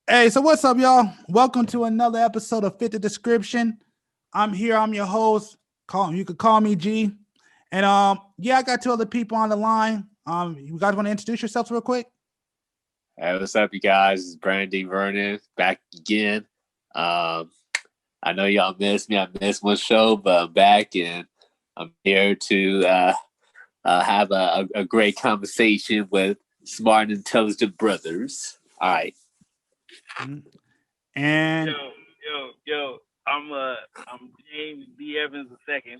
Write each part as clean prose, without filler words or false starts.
Hey, so what's up, y'all? Welcome to another episode of Fit the Description. I'm here. I'm your host. You could call me G. And yeah, I got two other people on the line. You guys want to introduce yourselves real quick? Hey, what's up, you guys? It's Brandy Vernon back again. I know y'all missed me. I missed one show, but I'm back and I'm here to have a great conversation with smart and intelligent brothers. All right. And Yo. I'm James B. Evans II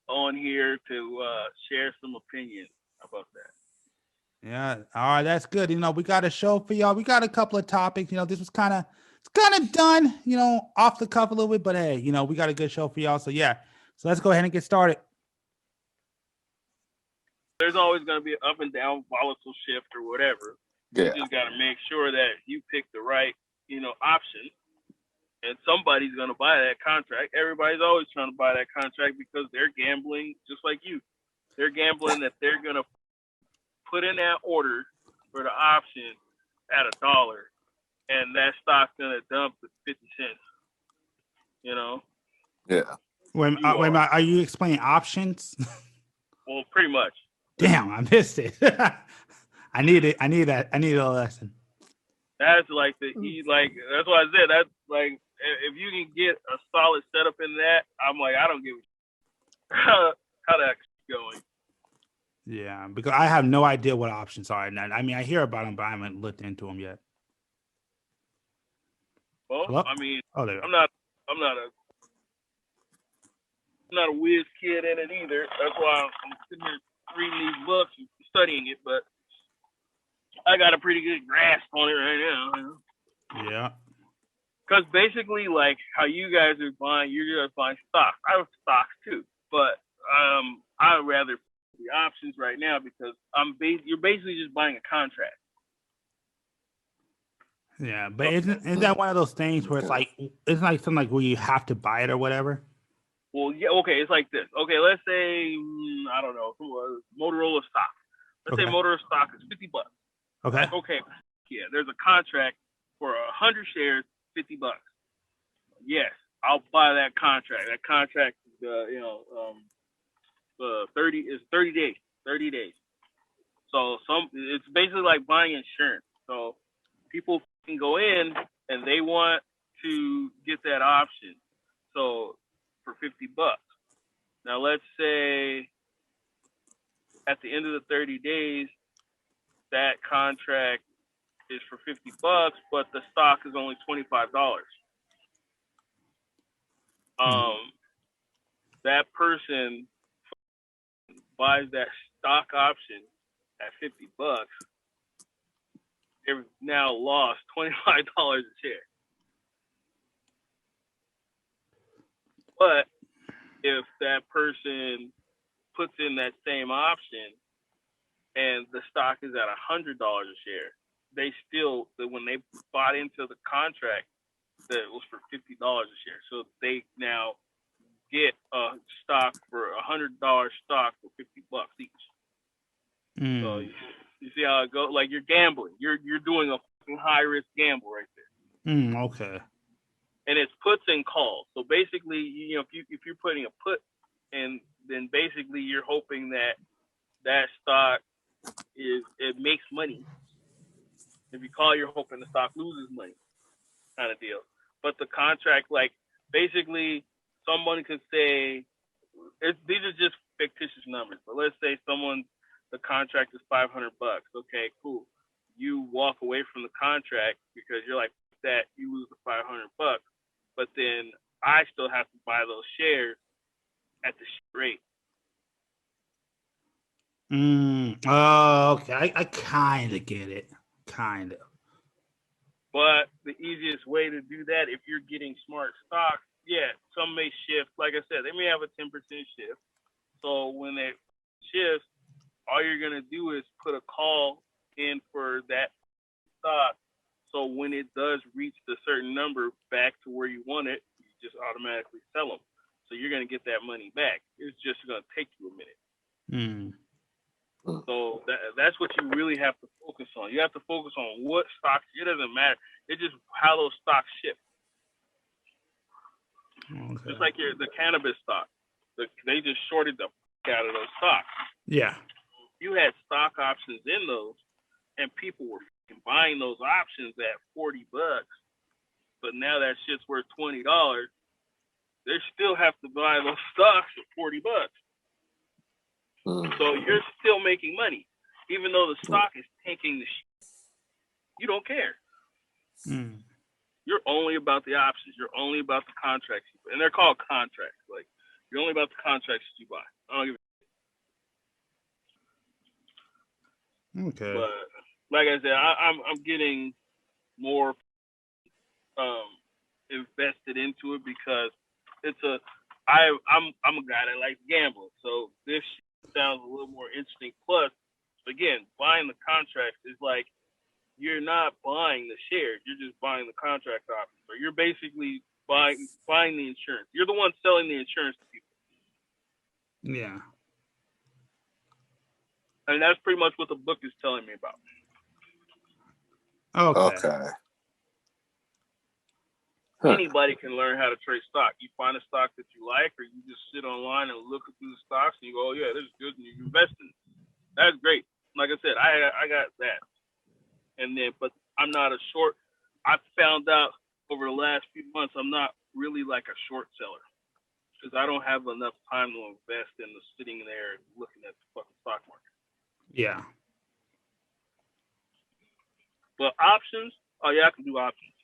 on here to share some opinions about that. yeah, all right, that's good. We got a show for y'all. We got a couple of topics. This was kind of done, off the cuff a little bit, but hey, we got a good show for y'all. So yeah. So let's go ahead and get started. There's always going to be an up and down volatile shift or whatever. Yeah. You just got to make sure that you pick the right, option. And somebody's going to buy that contract. Everybody's always trying to buy that contract because they're gambling just like you. They're gambling that they're going to put in that order for the option at $1, and that stock's going to dump to 50 cents. Yeah. Wait, are you explaining options? Well, pretty much. Damn, I missed it. I need it. I need that. I need a lesson. That's like that's what I said. That's like, if you can get a solid setup in that, I'm like, I don't give a how that's going. Yeah, because I have no idea what options are. And I mean, I hear about them, but I haven't looked into them yet. Well, Hello? I mean, there you I'm not a whiz kid in it either. That's why I'm sitting here reading these books and studying it, but I got a pretty good grasp on it right now. Yeah. Because basically, like how you guys are buying, you're just buying stocks. I have stocks too, but I'd rather the options right now because you're basically just buying a contract. Yeah, but isn't that one of those things where it's like something like where you have to buy it or whatever? Well, yeah, okay, it's like this. Okay, let's say I don't know, Motorola stock. Let's say Motorola stock is $50. Okay. Like, okay, yeah, there's a contract for 100 shares, $50. Yes, I'll buy that contract. That contract is 30 days. 30 days. So it's basically like buying insurance. So people can go in and they want to get that option. So for $50. Now let's say at the end of the 30 days, that contract is for $50, but the stock is only $25. That person buys that stock option at $50. They've now lost $25 a share. But if that person puts in that same option and the stock is at $100 a share, they still, when they bought into the contract, that it was for $50 a share. So they now get a stock for $100 stock for $50 each. So you see how it goes? Like, you're gambling. You're doing a fucking high risk gamble right there. Okay. And it's puts and calls. So basically, if you're putting a put, and then basically you're hoping that stock it makes money. If you call, you're hoping the stock loses money, kind of deal. But the contract, like, basically, someone could say, these are just fictitious numbers, but let's say the contract is $500. Okay, cool. You walk away from the contract because you're like, that you lose the $500, but then I still have to buy those shares at the rate. Oh, okay. I kind of get it. Kind of. But the easiest way to do that, if you're getting smart stocks, yeah, some may shift. Like I said, they may have a 10% shift. So when they shift, all you're going to do is put a call in for that stock. So when it does reach the certain number back to where you want it, you just automatically sell them. So you're going to get that money back. It's just going to take you a minute. So that's what you really have to focus on. You have to focus on what stocks. It doesn't matter. It's just how those stocks shift. Okay. Just like the cannabis stock. They just shorted the out of those stocks. Yeah. You had stock options in those, and people were buying those options at $40. But now that shit's worth $20. They still have to buy those stocks at $40. So you're still making money, even though the stock is tanking the shit. You don't care. You're only about the options. You're only about the contracts, and they're called contracts. Like you're only about the contracts that you buy. I don't give a Okay. But like I said, I'm getting more invested into it because I'm a guy that likes gambling, so this sounds a little more interesting. Plus, again, buying the contracts is like you're not buying the shares; you're just buying the contract options. So you're basically buying the insurance. You're the one selling the insurance to people. Yeah. And that's pretty much what the book is telling me about. Okay. Anybody can learn how to trade stock. You find a stock that you like, or you just sit online and look through the stocks and you go, oh, yeah, this is good, and you invest in it. That's great. Like I said, I got that. And then, but I'm not a short. I found out over the last few months I'm not really like a short seller because I don't have enough time to invest in the sitting there and looking at the fucking stock market. Yeah. But options, oh yeah, I can do options.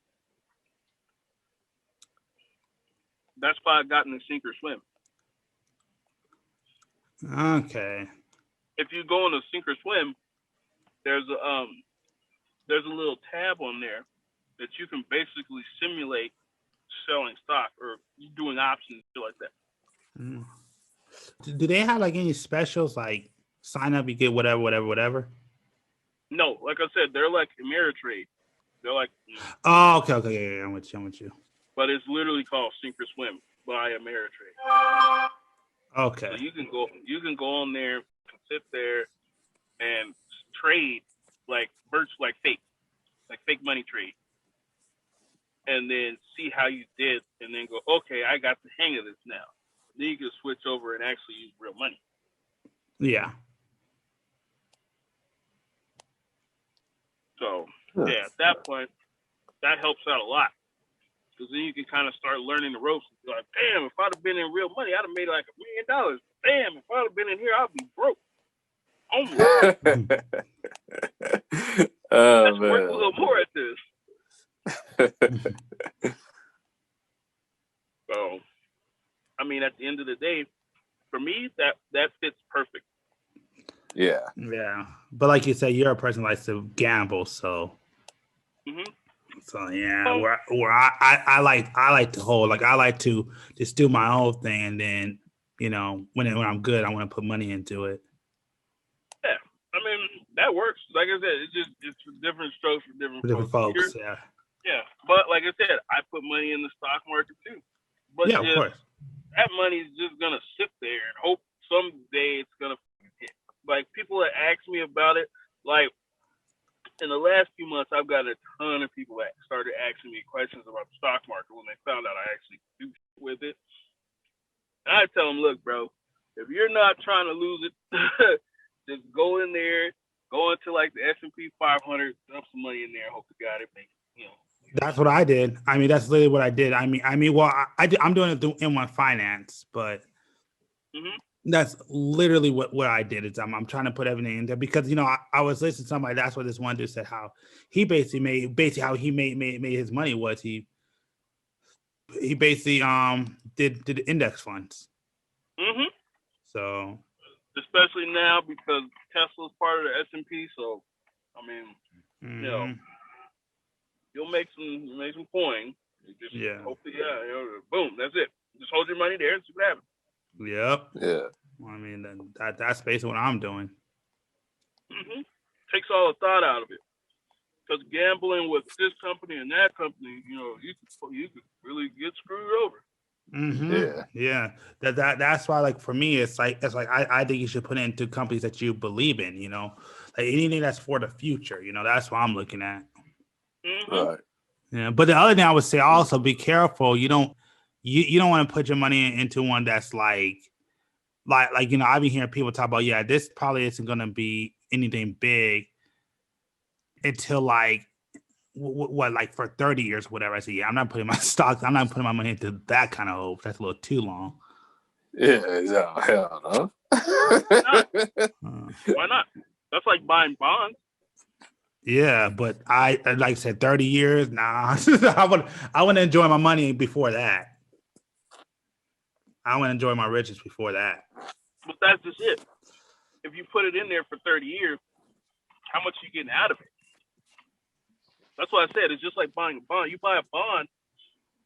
That's why I got in the sink or swim. Okay. If you go in the sink or swim, there's a little tab on there that you can basically simulate selling stock or doing options, shit like that. Do they have like any specials like sign up, you get whatever? No, like I said, they're like Ameritrade. They're like Oh, okay. Yeah, I'm with you. But it's literally called Sink or Swim by Ameritrade. Okay. So you can go on there, sit there, and trade like fake money trade, and then see how you did, and then go, okay, I got the hang of this now. Then you can switch over and actually use real money. Yeah. So yeah, at that point, that helps out a lot. Because then you can kind of start learning the ropes. You're like, damn, if I'd have been in real money, I'd have made like $1 million. Damn, if I'd have been in here, I'd be broke. Oh my Oh, Let's work a little more at this. So, I mean, at the end of the day, for me, that fits perfect. Yeah. Yeah. But like you said, you're a person who likes to gamble, so. So yeah, where I like to hold, like I like to just do my own thing, and then when I'm good, I want to put money into it. Yeah, I mean that works. Like I said, it's different strokes for different folks. Yeah. Yeah, but like I said, I put money in the stock market too. But yeah, of course. That money is just gonna sit there and hope someday it's gonna hit. Like people that ask me about it, like. In the last few months, I've got a ton of people that started asking me questions about the stock market when they found out I actually do with it. And I tell them, look, bro, if you're not trying to lose it, just go in there, go into like the S&P 500, dump some money in there, hope to God it makes That's what I did. I mean, that's literally what I did. Well, I'm doing it through M1 Finance, but that's literally what I did. Is I'm trying to put everything in there because I was listening to somebody. That's what this one dude said. How he how he made his money was he basically did index funds. So especially now because Tesla's part of the S&P. So I mean, you'll make some coin. Just hopefully, boom, that's it. Just hold your money there and see what happens. Yep. Yeah. I mean, that's basically what I'm doing. Takes all the thought out of it. Because gambling with this company and that company, you could really get screwed over. Yeah. That's why, like, for me, it's like I think you should put it into companies that you believe in. Like anything that's for the future. That's what I'm looking at. Right. Yeah, but the other thing I would say also, be careful. You don't want to put your money into one that's like I've been hearing people talk about, yeah, this probably isn't going to be anything big until like what like for 30 years, whatever. I say, yeah, I'm not putting my money into that kind of hope. That's a little too long. Yeah, hell no. Why not? That's like buying bonds. Yeah, but I like I said, 30 years. Nah, I want to enjoy my money before that. I want to enjoy my riches before that. But that's just it. If you put it in there for 30 years, how much are you getting out of it? That's what I said. It's just like buying a bond. You buy a bond,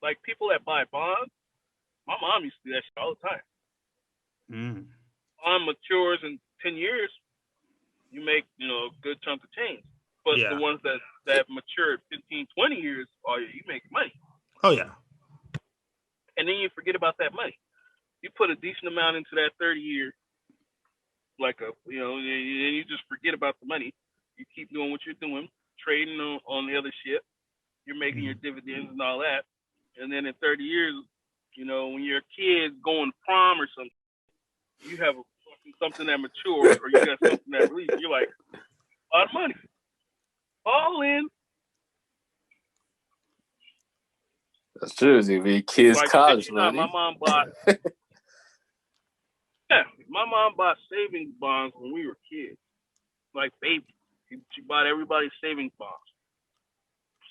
like people that buy bonds, my mom used to do that shit all the time. Bond matures in 10 years, you make, a good chunk of change. But the ones that matured 15, 20 years, you make money. Oh, yeah. And then you forget about that money. You put a decent amount into that 30 year, and you just forget about the money. You keep doing what you're doing, trading on the other shit. You're making your dividends and all that. And then in 30 years, when your kid's going prom or something, you have something that matures or you got something that releases. You're like, a lot of money. All in. That's true. It's be kids' like, college money. My mom bought savings bonds when we were kids. Like baby. She bought everybody's savings bonds.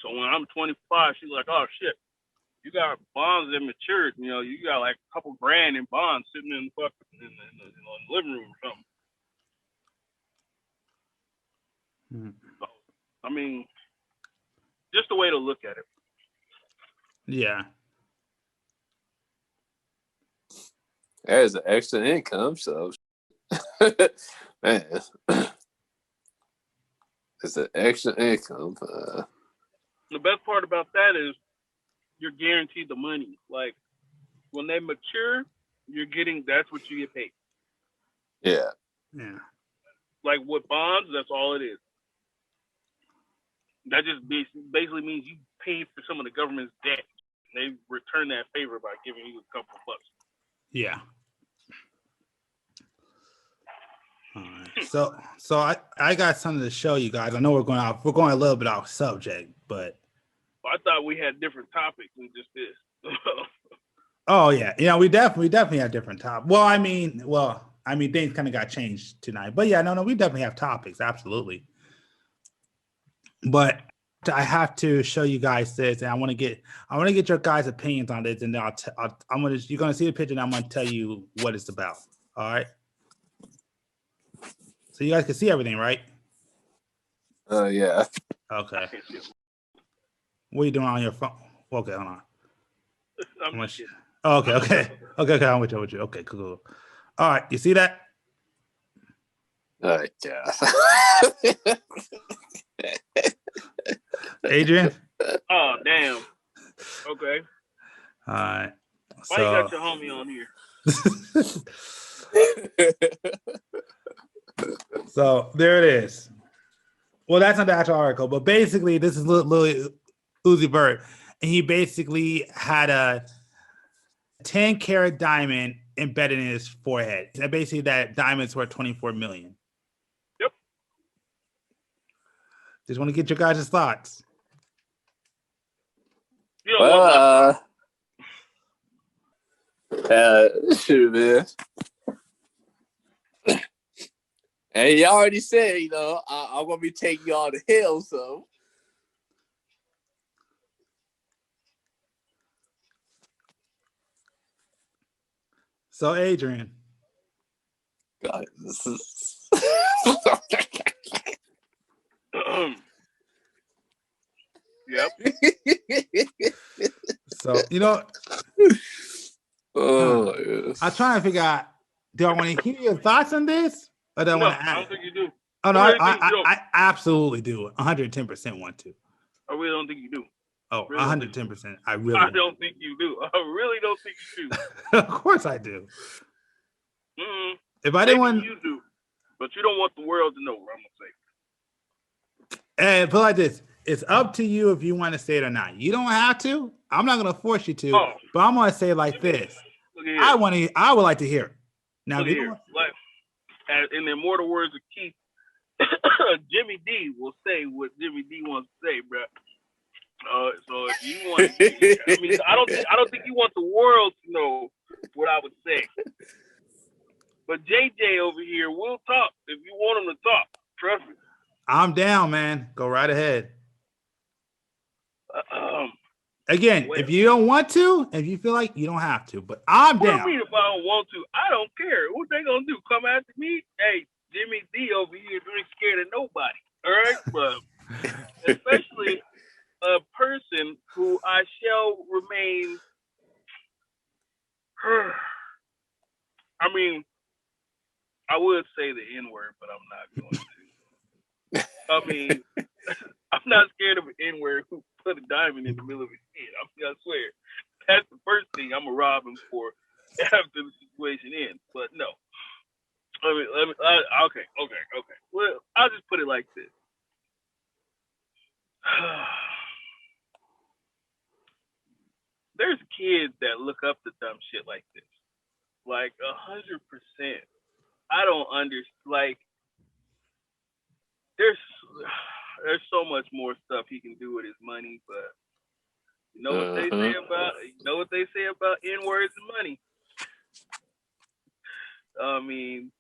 So when I'm 25, she's like, oh shit, you got bonds that matured. You got like a couple grand in bonds sitting in the fucking in the living room or something. So, I mean, just a way to look at it. Yeah. There's an extra income, so man, it's an extra income. The best part about that is you're guaranteed the money. Like when they mature, that's what you get paid. Yeah. Yeah. Like with bonds, that's all it is. That just basically means you paid for some of the government's debt. They return that favor by giving you a couple bucks. Yeah. All right. So I got something to show you guys. I know we're going a little bit off subject, but I thought we had different topics than just this. Oh yeah, we definitely have different topics. Well, I mean, things kind of got changed tonight, but yeah, no, we definitely have topics, absolutely. But I have to show you guys this, and I want to get your guys' opinions on this, and then you're gonna see the picture, and I'm gonna tell you what it's about. All right. So you guys can see everything, right? Yeah. Okay. What are you doing on your phone? Okay, hold on. Okay. I'm with you. Okay, cool. All right, you see that? Yeah. Adrian? Oh, damn. Okay. All right. Why you got your homie on here? So there it is. Well, that's not the actual article, but basically this is Lil Uzi Vert, and he basically had a 10-carat diamond embedded in his forehead. And basically that diamond's worth $24 million. Yep. Just want to get your guys' thoughts. Shoot, man. And you already said, I'm gonna be taking y'all to hell, so. So, Adrian. God, this is. Yep. So, yes. I'm trying to figure out, do I want to hear your thoughts on this? Or do I want to add? I don't think you do. Oh, no, I absolutely do. 110% want to. I really don't think you do. Oh, Really 110%. I I really don't think you do. I really don't think you do. Of course I do. Mm-hmm. If I Maybe didn't want, you do, but you don't want the world to know what I'm gonna say. and put it like this, it's up to you if you want to say it or not. You don't have to. I'm not gonna force you to, Oh, but I'm gonna say it like this. look at here. I would like to hear it. Now, Look if you here. don't, Like, in the immortal words of Keith, Jimmy D will say what Jimmy D wants to say, bro. So if you want, I mean, I don't think you want the world to know what I would say. But JJ over here will talk if you want him to talk. Trust me. I'm down, man. Go right ahead. Um, Again, Well- if you don't want to, if you feel like you don't have to, but I'm what do down. you mean if I don't want to? I don't care. What they gonna do? Come after me? Hey, Jimmy D over here ain't scared of nobody. All right, but especially a person who I shall remain. I mean, I would say the N word, but I'm not going to. I mean, I'm not scared of an N word who put a diamond in the middle of his head. I swear. That's the first thing I'm gonna rob him for after the situation ends. But no. Okay. Well, I'll just put it like this. There's kids that look up to dumb shit like this. Like 100%. I don't understand. Like, there's so much more stuff he can do with his money, but you know what they say about N-words and money. I mean,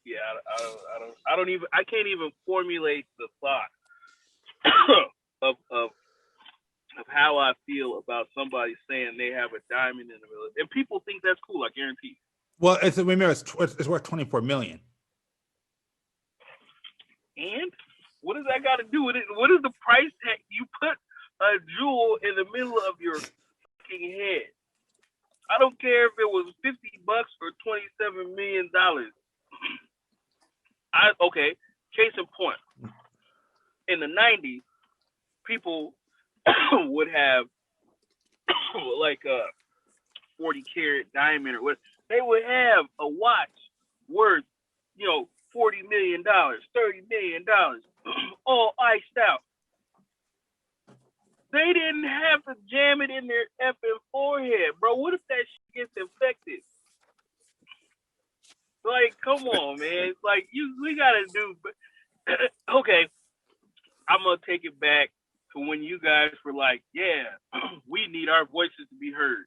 yeah, I can't even formulate the thought of how I feel about somebody saying they have a diamond in the middle, and people think that's cool. I guarantee. Well, remember, it's worth 24 million. And what does that got to do with it? What is the price tag? You put a jewel in the middle of your fucking head. I don't care if it was $50 or $27 million. Okay. Case in point. In the 90s, people would have like a 40-carat diamond or what. They would have a watch worth, $40 million, $30 million, all iced out. They didn't have to jam it in their effing forehead, bro. What if that shit gets infected? Like, come on, man. It's like, we gotta do. Okay, I'm gonna take it back to when you guys were like, yeah, we need our voices to be heard.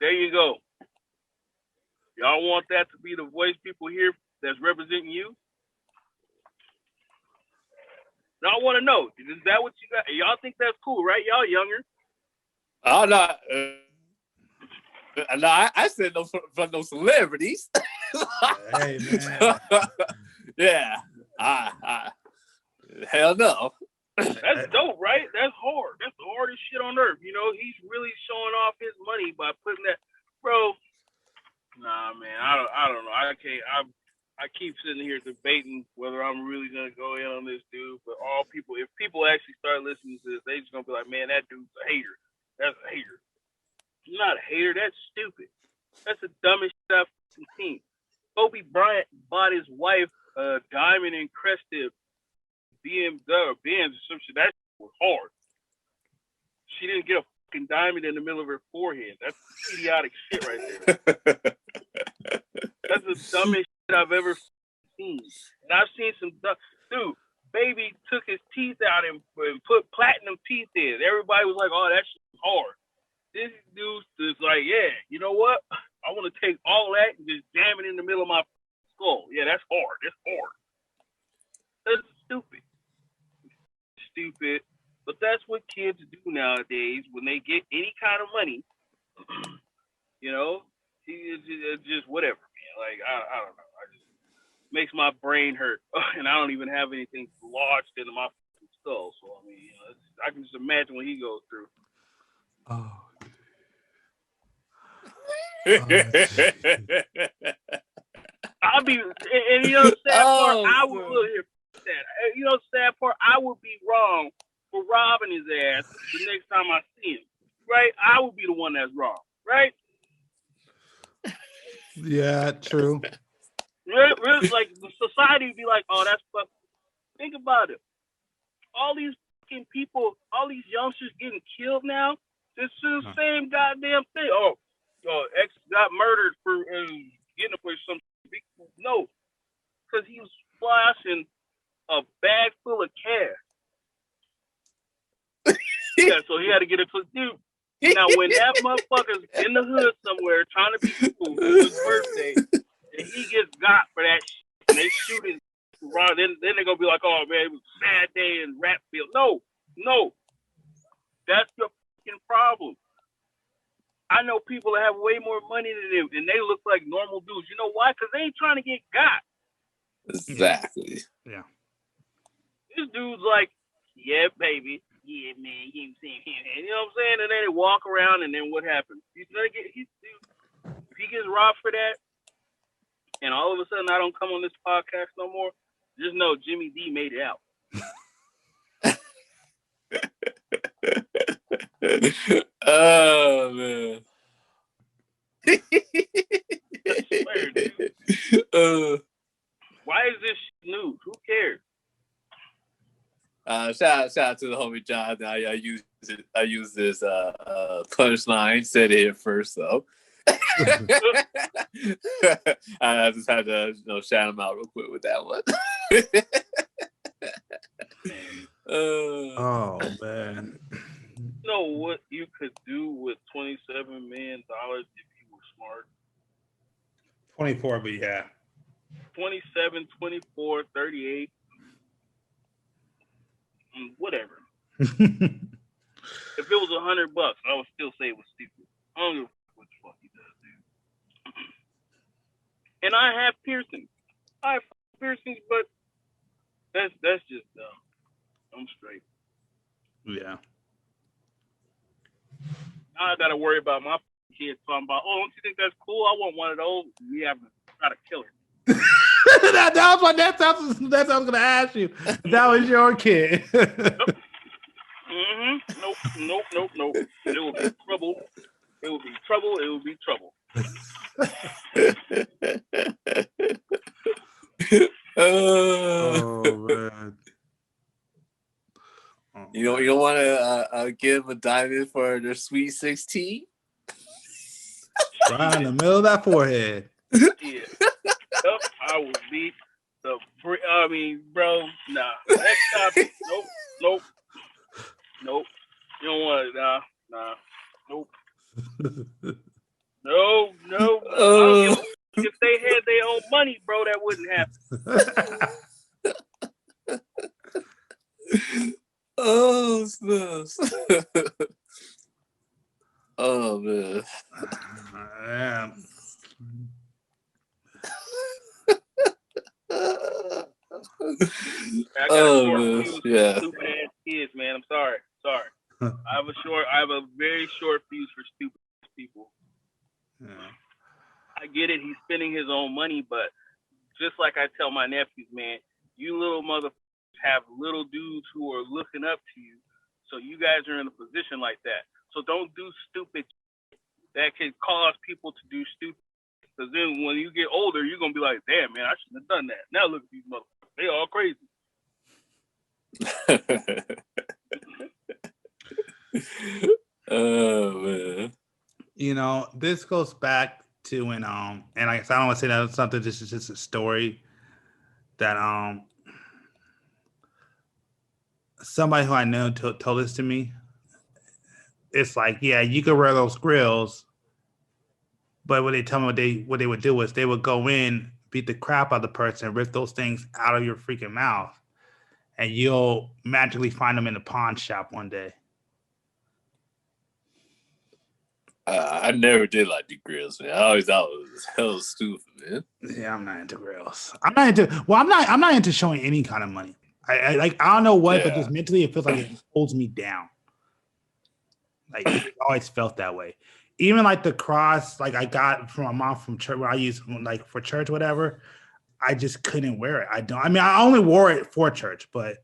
There you go. Y'all want that to be the voice people hear that's representing you? Now I want to know, is that what you got? Y'all think that's cool, right? Y'all younger. Oh, no, I said no from no celebrities. Hey, man. Yeah. Hell no. That's dope, right? That's hard. That's the hardest shit on earth. He's really showing off his money by putting that, bro. Nah, man, I don't know. I can't. I keep sitting here debating whether I'm really gonna go in on this dude. But if people actually start listening to this, they just gonna be like, man, that dude's a hater. That's a hater. You're not a hater. That's stupid. That's the dumbest shit I've seen. Kobe Bryant bought his wife a diamond encrusted BMW or Benz or some shit. That shit was hard. She didn't get a fucking diamond in the middle of her forehead. That's idiotic shit right there. That's the dumbest shit I've ever seen. And I've seen some dude. Baby took his teeth out and put platinum teeth in. Everybody was like, "Oh, that shit was hard." This dude is like, "Yeah, you know what? I want to take all that and just jam it in the middle of my skull." Yeah, that's hard. That's hard. That's stupid. Stupid. But that's what kids do nowadays when they get any kind of money. It's just whatever, man. Like, I don't know. Makes my brain hurt, and I don't even have anything lodged into my skull. So I mean, I can just imagine what he goes through. Oh. I'll be, and sad part, I would look here. Sad part, I would be wrong for robbing his ass the next time I see him, right? I would be the one that's wrong, right? Yeah, true. Really, like the society would be like, oh, that's fuck. Think about it. All these fucking people, all these youngsters getting killed now. This is the same goddamn thing. Oh, X got murdered for getting away some. No, because he was flashing a bag full of cash. Yeah, so he had to get it to dude. Now, when that motherfucker's in the hood somewhere trying to be cool for his birthday, and he gets got for that shit, and they shoot him around, then they're gonna be like, "Oh man, it was a sad day in Rapfield." No, that's your fucking problem. I know people that have way more money than them, and they look like normal dudes. You know why? Because they ain't trying to get got. Exactly. Yeah. This dude's like, yeah, baby. Yeah, man. You know what I'm saying? And then they walk around, and then what happens? If he gets robbed for that, and all of a sudden I don't come on this podcast no more, just know Jimmy D made it out. Oh, man. I swear, dude. Why is this news? Who cares? Shout out to the homie John. I use this punchline. Said it here first though. I just had to shout him out real quick with that one. Oh man. You know what you could do with $27 million if you were smart? 24, but yeah. 27, 24, 38. Whatever. If it was $100, I would still say it was stupid. I don't know what the fuck he does, dude. And I have piercings. I have piercings, but that's just dumb. I'm straight. Yeah. Now I gotta worry about my kids talking about, oh, don't you think that's cool? I want one of those. We have to try to kill her. That's what I was gonna ask you. That was your kid. Mm-hmm. Nope. It will be trouble. It will be trouble. It will be trouble. Oh man. You don't want to give a diamond for their sweet 16? Right in the middle of that forehead. Yeah. I will beat the. I mean, bro, nah. Next topic. Nope. You don't want it. Nah. Nope. No. If they had their own money, bro, that wouldn't happen. Oh, snaps. Oh, man. Yeah. I got a short fuse for stupid ass kids, man. I'm sorry. I have a very short fuse for stupid people. Yeah. I get it. He's spending his own money, but just like I tell my nephews, man, you little motherfuckers have little dudes who are looking up to you. So you guys are in a position like that. So don't do stupid shit that can cause people to do stupid. Because then when you get older, you're going to be like, damn, man, I shouldn't have done that. Now look at these motherfuckers. They all crazy. Oh, man. You know, this goes back to when and I guess I don't want to say that something. This is just a story that somebody who I know told this to me. It's like, yeah, you could wear those grills, but what they tell me what they would do is they would go in, beat the crap out of the person, rip those things out of your freaking mouth, and you'll magically find them in a pawn shop one day. I never did like the grills, man. I always thought it was hell stupid, man. Yeah, I'm not into grills. I'm not into showing any kind of money. I don't know what, but just mentally it feels like it holds me down. Like it always felt that way. Even like the cross, like I got from my mom from church, where I use like for church, whatever. I just couldn't wear it. I only wore it for church, but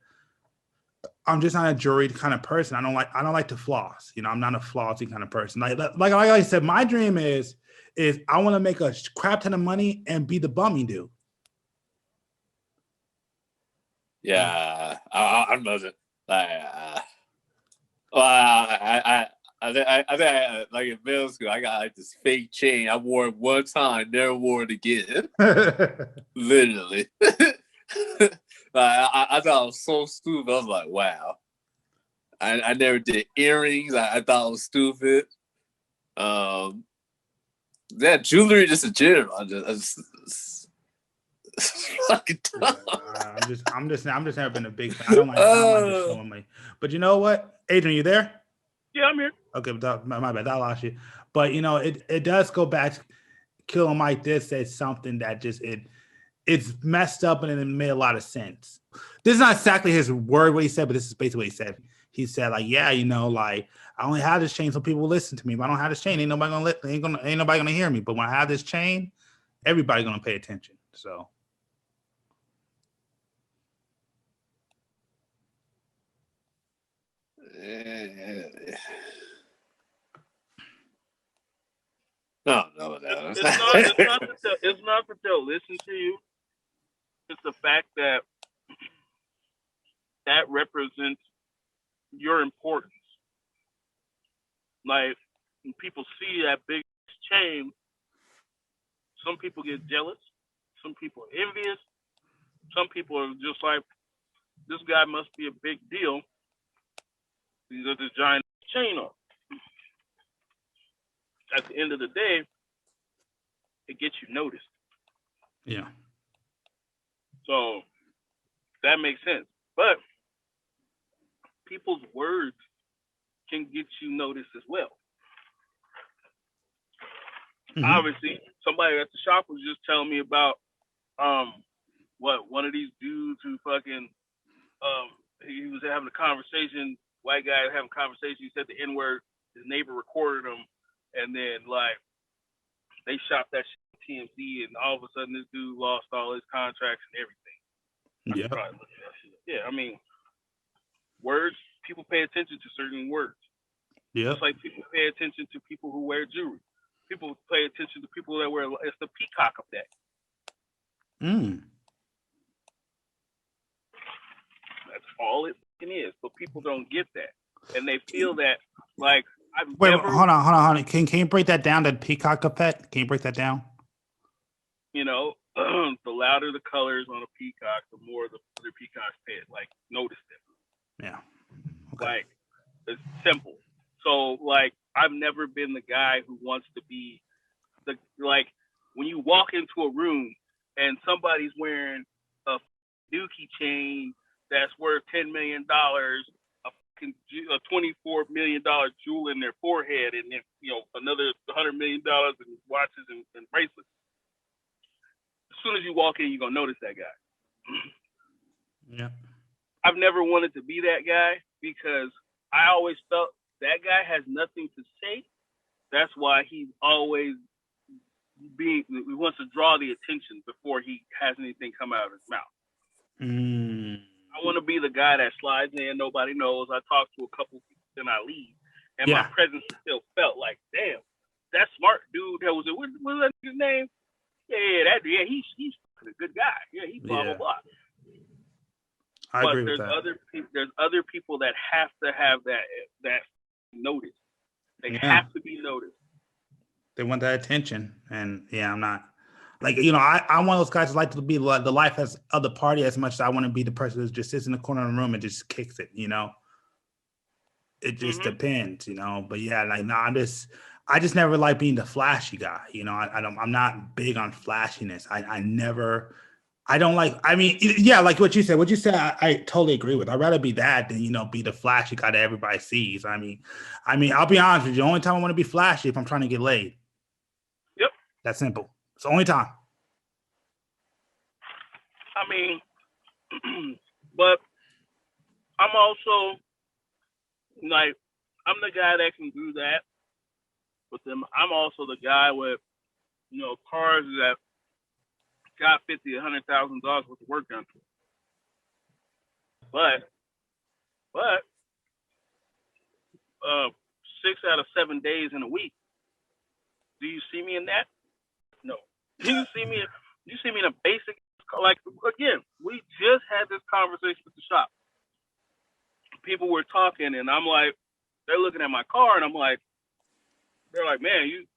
I'm just not a jewelry kind of person. I don't like to floss. You know, I'm not a flossy kind of person. Like I said, my dream is I want to make a crap ton of money and be the bummy dude. Yeah, I wasn't like. Well, I think like in middle school, I got like this fake chain. I wore it one time, never wore it again. Literally. I thought it was so stupid. I was like, wow. I never did earrings. I thought it was stupid. Yeah, jewelry just in general. I just fucking dumb. I'm just never been a big fan. I don't like just showing my. But you know what, Adrian, you there? Yeah, I'm here. Okay, my bad. I lost you. But you know, it does go back. Killer Mike did say something that just it's messed up and it made a lot of sense. This is not exactly his word what he said, but this is basically what he said. He said, like, yeah, you know, like I only have this chain so people listen to me. If I don't have this chain, ain't nobody gonna hear me. But when I have this chain, everybody gonna pay attention. So No. It's not that they'll listen to you. It's the fact that represents your importance. Like when people see that big chain, some people get jealous, some people are envious, some people are just like, this guy must be a big deal. He's got this giant chain on. At the end of the day, it gets you noticed. yeah. So that makes sense. But people's words can get you noticed as well. Mm-hmm. Obviously, somebody at the shop was just telling me about one of these dudes who fucking he was having a conversation, white guy having a conversation, he said the N-word, his neighbor recorded him, and then like they shot that shit on TMZ, and all of a sudden this dude lost all his contracts and everything. Yeah. Yeah, I mean, words, people pay attention to certain words. Yeah. Just like people pay attention to people who wear jewelry. People pay attention to people that wear, it's the peacock effect. That's all it is. But people don't get that. And they feel that, like, hold on. Can you break that down, the peacock effect? Can you break that down? You know, the louder the colors on a peacock, the more the other peacocks pay it. Like, notice them. Yeah. Okay. Like, it's simple. So, like, I've never been the guy who wants to be like, when you walk into a room and somebody's wearing a dookie chain that's worth $10 million, a $24 million jewel in their forehead, and then, you know, another $100 million in watches and bracelets. As soon as you walk in, you're gonna notice that guy. Yeah. I've never wanted to be that guy because I always felt that guy has nothing to say. That's why he's always he wants to draw the attention before he has anything come out of his mouth. I want to be the guy that slides in, nobody knows. I talk to a couple people, then I leave, and my presence still felt like, damn, that smart dude that was what was that his name? Yeah, he's a good guy. Yeah, he's blah blah blah. I agree with that. There's other people that have to have that notice. They have to be noticed. They want that attention, and I'm not like, you know, I'm one of those guys who like to be the life of the party as much as I want to be the person who just sits in the corner of the room and just kicks it. You know, it just depends. You know, but yeah, like no, I just never like being the flashy guy. You know, I'm not big on flashiness. I don't like, I mean, yeah, like what you said, I totally agree with. I'd rather be that than, you know, be the flashy guy that everybody sees. I mean, I'll be honest with you. The only time I want to be flashy if I'm trying to get laid. Yep. That's simple. It's the only time. I mean, but I'm also like, I'm the guy that can do that. But then I'm also the guy with, you know, cars that got $50,000, $100,000 worth of work done to it. But But 6 out of 7 days in a week, do you see me in that? No. Do you see me? You see me in a basic, like, again, we just had this conversation with the shop. People were talking, and I'm like, they're looking at my car, and I'm like, they're like, man, you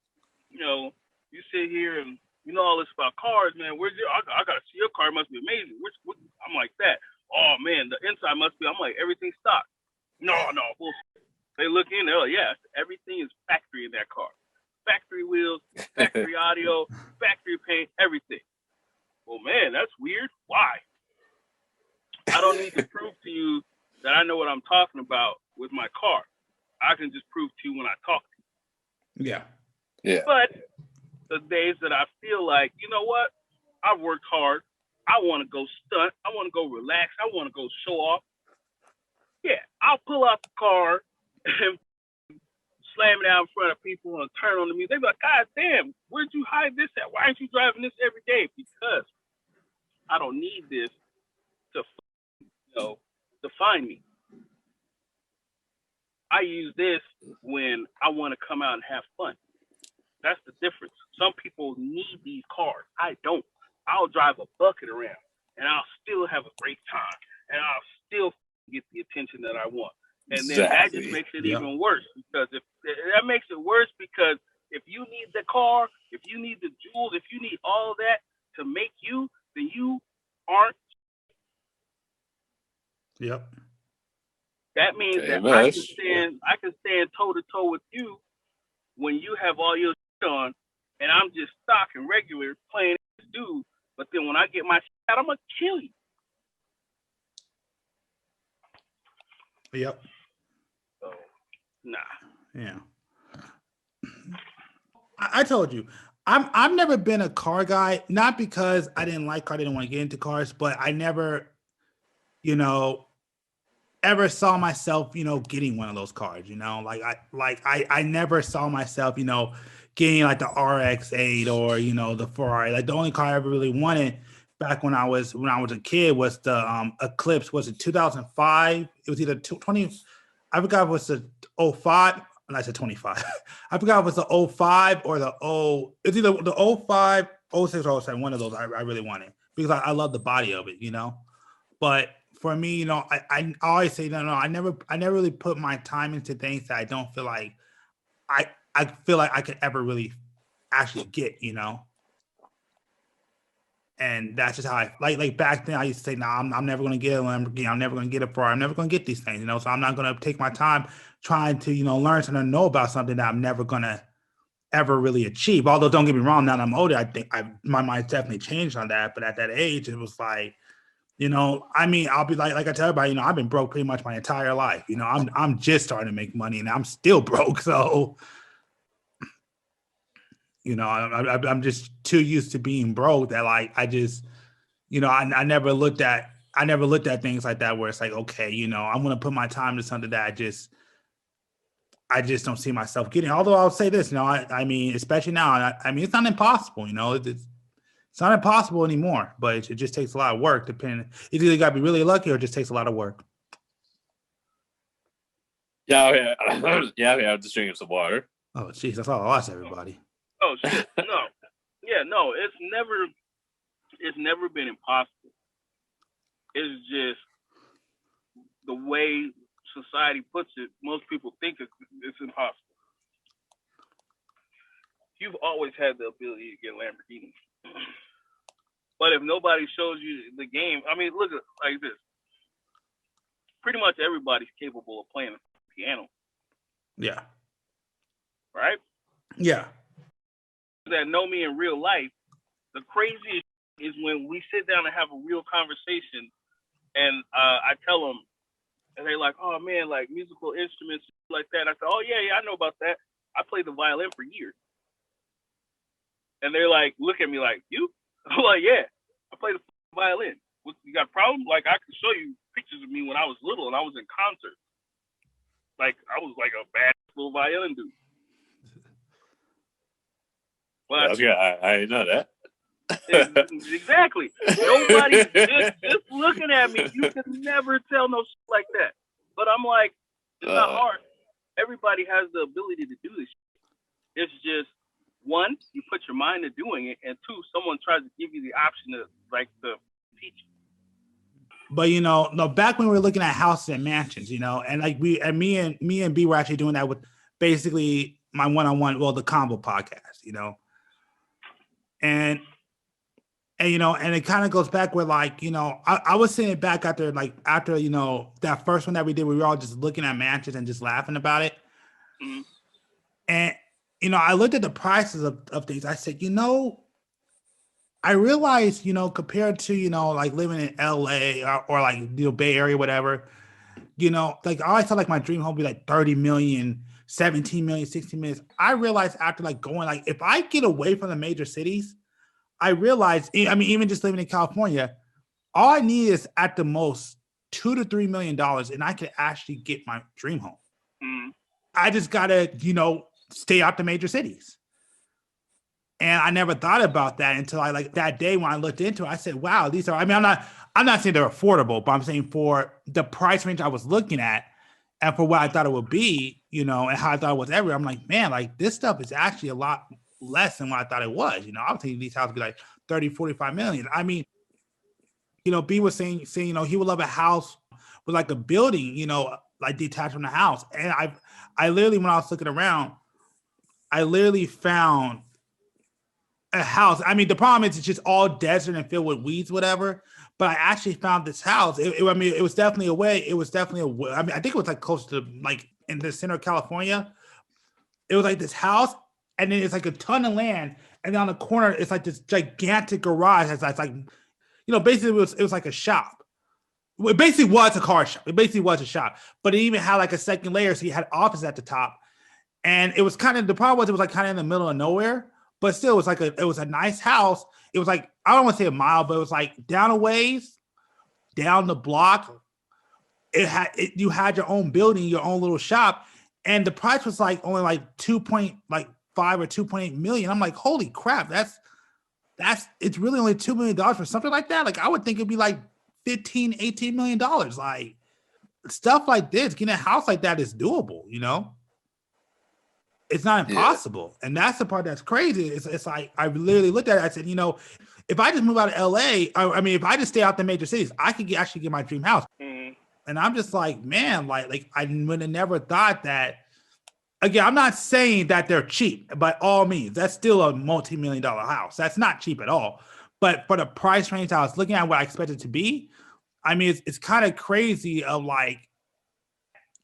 sit here and you know all this about cars, man. Where's your? I gotta see your car. It must be amazing. I'm like that. Oh man, the inside must be. I'm like, everything's stock. No, bullshit. They look in, they're like, yeah, everything is factory in that car. Factory wheels, factory audio, factory paint, everything. Well, man, that's weird. Why? I don't need to prove to you that I know what I'm talking about with my car. I can just prove to you when I talk to you. Yeah. Yeah. But the days that I feel like, you know what? I've worked hard. I want to go stunt. I want to go relax. I want to go show off. Yeah, I'll pull out the car and slam it out in front of people and turn on the music. They be like, God damn, where'd you hide this at? Why aren't you driving this every day? Because I don't need this to, define me. I use this when I want to come out and have fun. That's the difference. Some people need these cars. I don't. I'll drive a bucket around and I'll still have a great time and I'll still get the attention that I want. And then that just makes it even worse because if you need the car, if you need the jewels, if you need all of that to make you, then you aren't. Yep. That means that I can stand toe to toe with you when you have all your shit on and I'm just stock and regular playing this dude. But then when I get my shit out, I'm gonna kill you. Yep. So, nah. Yeah. I told you, I've never been a car guy, not because I didn't like cars, I didn't want to get into cars, but I never, ever saw myself, getting one of those cars, I never saw myself, getting like the RX-8 or, the Ferrari. Like the only car I ever really wanted back when I was a kid was the Eclipse. Was it 2005? It was either 20. I forgot if it was the 05. And I said 25. I forgot if it was the 05 or the it's either the 05, 06, or 07. One of those I really wanted because I love the body of it, But for me, I always say no. I never really put my time into things that I don't feel like I feel like I could ever really actually get, And that's just how I like back then. I used to say, I'm never going to get a Lamborghini. I'm never going to get a Ferrari. I'm never going to get these things, So I'm not going to take my time trying to, learn something and know about something that I'm never going to ever really achieve. Although don't get me wrong, now that I'm older, I think my mind's definitely changed on that. But at that age, it was like, I'll be like I tell everybody, I've been broke pretty much my entire life. I'm just starting to make money and I'm still broke. So, I'm just too used to being broke that I just, I never looked at things like that where it's like, okay, I'm going to put my time to something that I just don't see myself getting. Although I'll say this, especially now, it's not impossible, it's not impossible anymore, but it just takes a lot of work. It's either you got to be really lucky or it just takes a lot of work. Yeah, I'm just drinking some water. Oh, jeez, that's all I lost, everybody. Oh shit! No, yeah, no. It's never been impossible. It's just the way society puts it. Most people think it's impossible. You've always had the ability to get Lamborghinis, but if nobody shows you the game, look at it like this. Pretty much everybody's capable of playing the piano. Yeah. Right? Yeah. That know me in real life, the craziest is when we sit down and have a real conversation and I tell them and they're like, oh man, like musical instruments like that. I said, oh yeah, I know about that. I played the violin for years. And they're like, look at me like, you? I'm like, yeah, I played the violin. You got a problem? Like I can show you pictures of me when I was little and I was in concert. Like I was like a bad little violin dude. But I didn't know that. Exactly. Nobody just looking at me. You could never tell no shit like that. But I'm like, it's not hard. Everybody has the ability to do this. It's just, one, you put your mind to doing it, and two, someone tries to give you the option to teach you. But no, back when we were looking at houses and mansions, and like me and B were actually doing that with basically my one-on-one, the convo podcast, and and it kind of goes back where I was sitting back after that first one that we did, we were all just looking at mansions and just laughing about it. Mm-hmm. And I looked at the prices of things. I said, I realized, compared to, like living in LA or like, Bay Area, whatever, like I always thought like my dream home would be like 30 million, 17 million, 16 million. I realized after going, like, if I get away from the major cities, I realized, I mean, even just living in California, all I need is at the most $2 to $3 million, and I could actually get my dream home. Mm-hmm. I just gotta, stay out the major cities. And I never thought about that until I that day when I looked into it. I said, wow, these are, I mean, I'm not saying they're affordable, but I'm saying for the price range I was looking at and for what I thought it would be, and how I thought it was everywhere, I'm like, man, like this stuff is actually a lot less than what I thought it was. I was thinking these houses would be like 30, 45 million. I mean, B was saying, he would love a house with like a building, like detached from the house. And I literally, when I was looking around, I literally found a house. I mean, the problem is it's just all desert and filled with weeds, whatever. But I actually found this house. I mean, it was definitely a way. It was definitely I mean, I think it was like close to like in the center of California. It was like this house, and then it's like a ton of land, and then on the corner it's like this gigantic garage. It's like, basically it was like a shop. It basically was a car shop. It basically was a shop, but it even had like a second layer, so you had office at the top, and it was kind of, the problem was it was like kind of in the middle of nowhere. But still, it was a nice house. It was like, I don't want to say a mile, but it was like down a ways, down the block. You had your own building, your own little shop, and the price was like only like 2.5 or 2.8 million. I'm like, holy crap, it's really only $2 million for something like that. Like I would think it'd be like 15, 18 million dollars. Like stuff like this, getting a house like that is doable, It's not impossible. Yeah. And that's the part that's crazy. It's like, I literally looked at it. I said, if I just move out of LA, I mean, if I just stay out the major cities, I could actually get my dream house. Mm-hmm. And I'm just like, man, like I would have never thought that. Again, I'm not saying that they're cheap by all means. That's still a multi-million-dollar house. That's not cheap at all. But for the price range I was looking at, what I expected it to be, I mean, it's kind of crazy of like,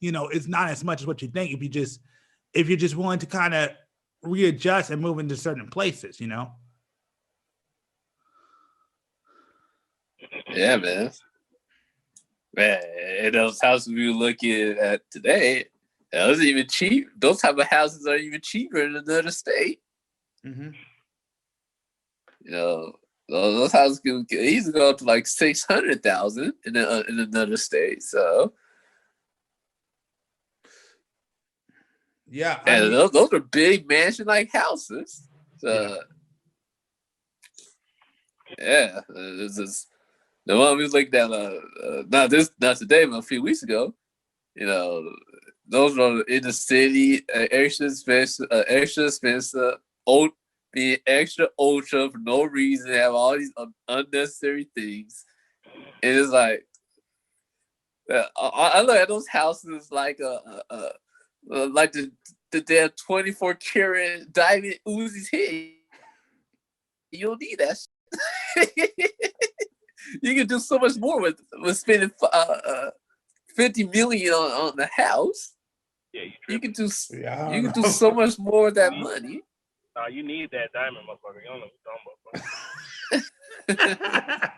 it's not as much as what you think if you're just willing to kind of readjust and move into certain places, Yeah, man. And those houses we were looking at today, those are even cheap. Those type of houses are even cheaper in another state. Mm-hmm. Those houses can easily go up to like 600,000 in another state. So. Yeah, and those are big mansion-like houses. So, yeah, this is the one we looked at. Not today, but a few weeks ago. Those are in the city, extra expensive, being extra ultra for no reason, have all these unnecessary things. And it's like, I look at those houses like like the damn 24 karat diamond Uzi's hit. You don't need that shit. You can do so much more with spending 50 million on the house. Yeah, you can do so much more with that money. You need that diamond, motherfucker. You don't know what you're talking about, bro.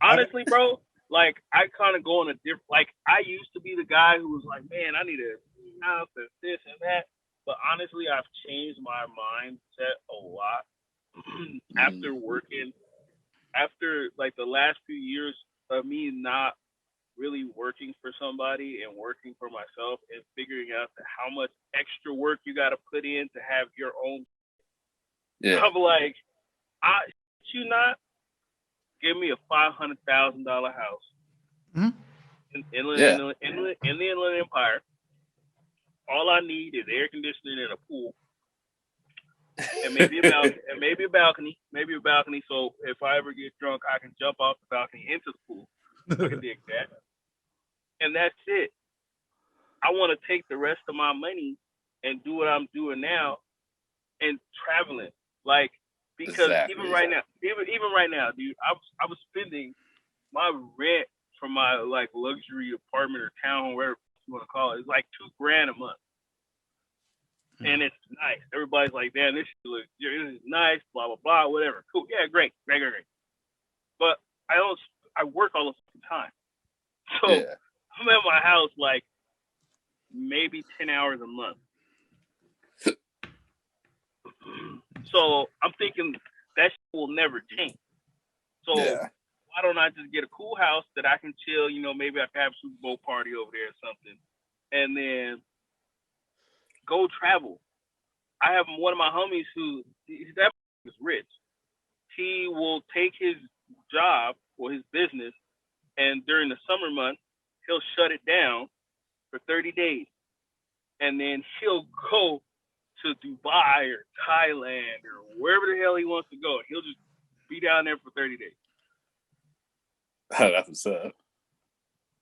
Honestly, bro, like I kind of go on a different. Like I used to be the guy who was like, man, I need a house and this and that. But honestly, I've changed my mindset a lot after like the last few years of me not really working for somebody and working for myself and figuring out how much extra work you got to put in to have your own. Yeah. I'm like, give me a $500,000 house. Mm-hmm. in the Inland Empire. All I need is air conditioning and a pool, and maybe a balcony, So if I ever get drunk, I can jump off the balcony into the pool. I can dig that, and that's it. I want to take the rest of my money and do what I'm doing now, and traveling, like, because even right now, dude, I was spending my rent for my like luxury apartment or townhome, whatever you want to call it, it's like $2,000 a month. And it's nice. Everybody's like, "Damn, this is nice." Blah blah blah. Whatever. Cool. Yeah, great. But I work all the time, so I'm at my house like maybe 10 hours a month. So I'm thinking that will never change. So why don't I just get a cool house that I can chill? You know, maybe I can have a Super Bowl party over there or something, and then go travel. I have one of my homies who that is rich. He will take his job or his business, and during the summer months, he'll shut it down for 30 days, and then he'll go to Dubai or Thailand or wherever the hell he wants to go. He'll just be down there for 30 days. Oh, that's what's up.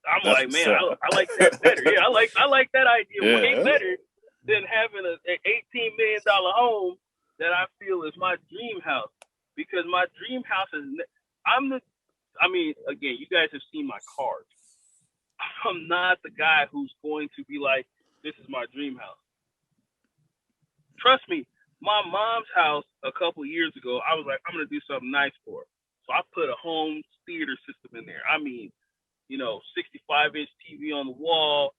I'm like, man, I like that better. Yeah, I like that idea way better than having an $18 million home that I feel is my dream house. Because my dream house is, again, you guys have seen my cars. I'm not the guy who's going to be like, this is my dream house. Trust me, my mom's house a couple years ago, I was like, I'm going to do something nice for her. So I put a home theater system in there. I mean, 65-inch TV on the wall,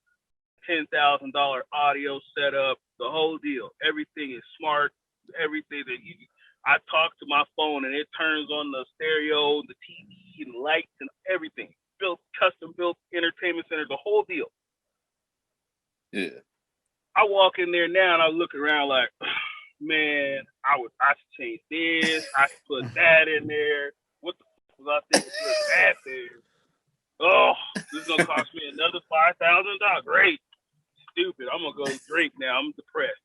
$10,000 audio setup, the whole deal. Everything is smart. Everything I talk to my phone and it turns on the stereo, the TV, and lights and everything. Custom built entertainment center, the whole deal. Yeah. I walk in there now and I look around like, man, I should change this. I should put that in there. What the fuck was I thinking? Put that there. Oh, this is gonna cost me another $5,000. Great. Stupid. I'm gonna go drink now. I'm depressed.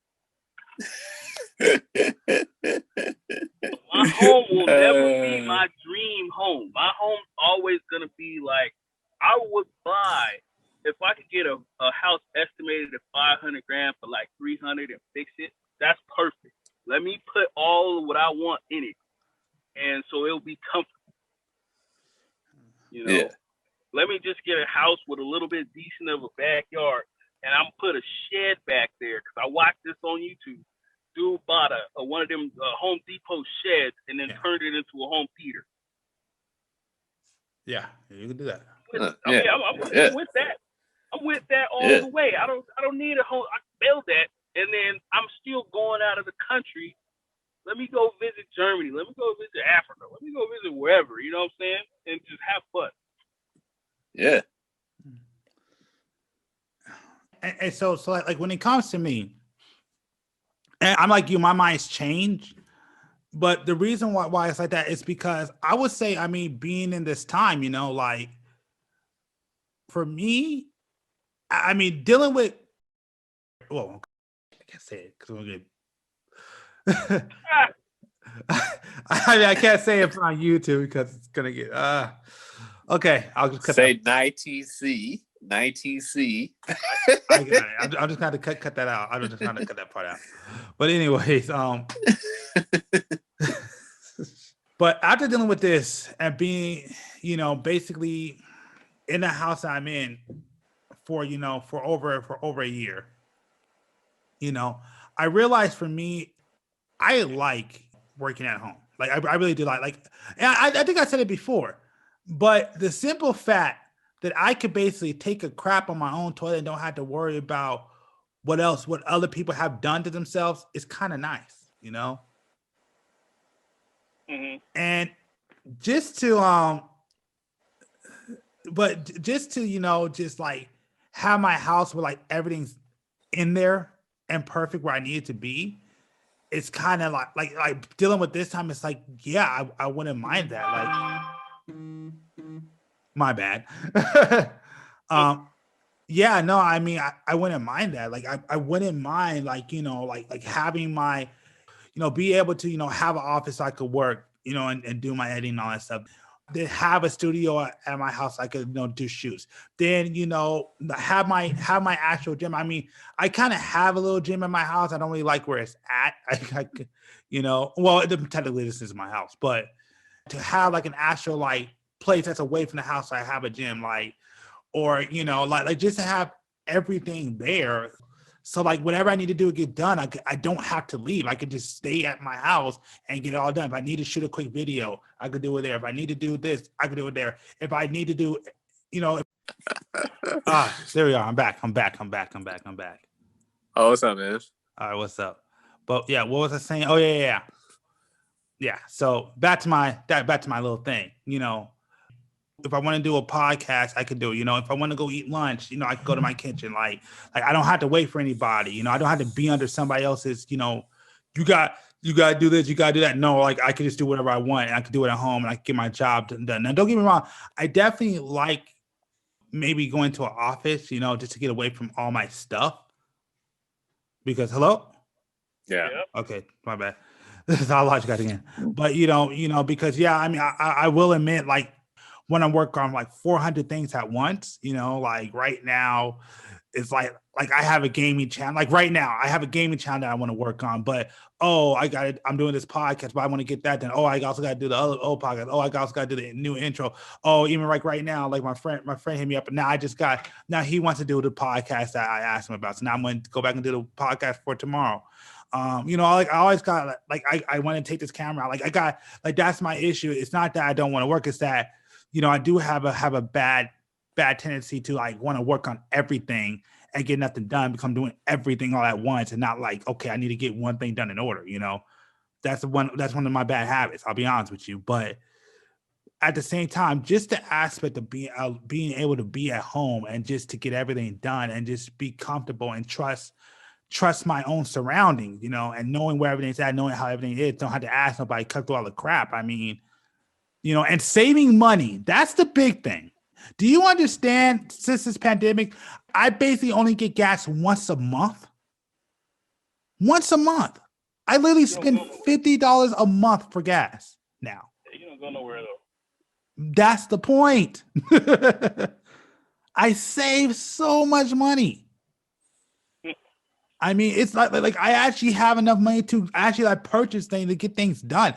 My home will never be my dream home. My home's always gonna be like, I would buy if I could get a house estimated at $500,000 for like $300 and fix it. That's perfect. Let me put all of what I want in it, and so it'll be comfortable. Yeah. Let me just get a house with a little bit decent of a backyard, and I'm put a shed back there because I watched this on YouTube. Dude bought one of them Home Depot sheds and then turned it into a home theater. Yeah, you can do that. I'm with that. I'm with that all the way. I don't need a home. I can build that, and then I'm still going out of the country. Let me go visit Germany. Let me go visit Africa. Let me go visit wherever. You know what I'm saying? And just have fun. Yeah. And so like when it comes to me, and I'm like you, my mind's changed. But the reason why it's like that is because I would say, being in this time, like for me, dealing with, well, I can't say it because we're good. I can't say it on YouTube because it's gonna get okay. I'll just cut say 19C. 19C. I'm just gonna cut that out. I'm just gonna cut that part out. But anyways, but after dealing with this and being, basically in the house I'm in for over a year, I realized for me, I like working at home. Like I really do like, and I think I said it before, but the simple fact that I could basically take a crap on my own toilet and don't have to worry about what other people have done to themselves is kind of nice, Mm-hmm. And just to just like have my house where like everything's in there and perfect where I need it to be. It's kind of like dealing with this time. It's like, yeah, I wouldn't mind that. Like, my bad. Yeah, no, I mean, I wouldn't mind that. Like, I wouldn't mind, like, like having my, be able to, have an office I could work, and do my editing and all that stuff. Then have a studio at my house I could, do shoots. Then, have my actual gym. I mean, I kind of have a little gym in my house. I don't really like where it's at. Well, technically this is my house, but to have like an actual like place that's away from the house, I have a gym, like, or like just to have everything there. So like whatever I need to do to get done, I don't have to leave. I could just stay at my house and get it all done. If I need to shoot a quick video, I could do it there. If I need to do this, I could do it there. If I need to do, there we are. I'm back. Oh, what's up, man? All right, what's up? But yeah, what was I saying? Oh yeah. So back to my little thing. If I want to do a podcast, I could do it. If I want to go eat lunch, I could go to my kitchen. Like I don't have to wait for anybody. I don't have to be under somebody else's, you got to do this, you got to do that. No, like I could just do whatever I want and I could do it at home and I could get my job done. Now, don't get me wrong. I definitely like maybe going to an office, just to get away from all my stuff. Because hello? Yeah. Okay, my bad. This is how logic got again. But because I mean, I will admit, like, when I work on like 400 things at once, like right now, it's like I have a gaming channel. Like right now, I have a gaming channel that I want to work on. But I'm doing this podcast, but I want to get that done. Oh, I also got to do the other old podcast. Oh, I also got to do the new intro. Oh, even like right now, like my friend hit me up, and now he wants to do the podcast that I asked him about. So now I'm going to go back and do the podcast for tomorrow. Like I always got like I want to take this camera out. Like I got like that's my issue. It's not that I don't want to work. It's that I do have a bad tendency to like want to work on everything and get nothing done because I'm doing everything all at once and not like, okay, I need to get one thing done in order. That's one of my bad habits. I'll be honest with you. But at the same time, just the aspect of being able to be at home and just to get everything done and just be comfortable and trust my own surroundings, and knowing where everything's at, knowing how everything is, don't have to ask nobody, cut through all the crap. I mean, and saving money. That's the big thing. Do you understand, since this pandemic, I basically only get gas once a month. Once a month. I literally spend $50 a month for gas now. You don't go nowhere, though. That's the point. I save so much money. I mean, it's like I actually have enough money to actually like purchase things to get things done.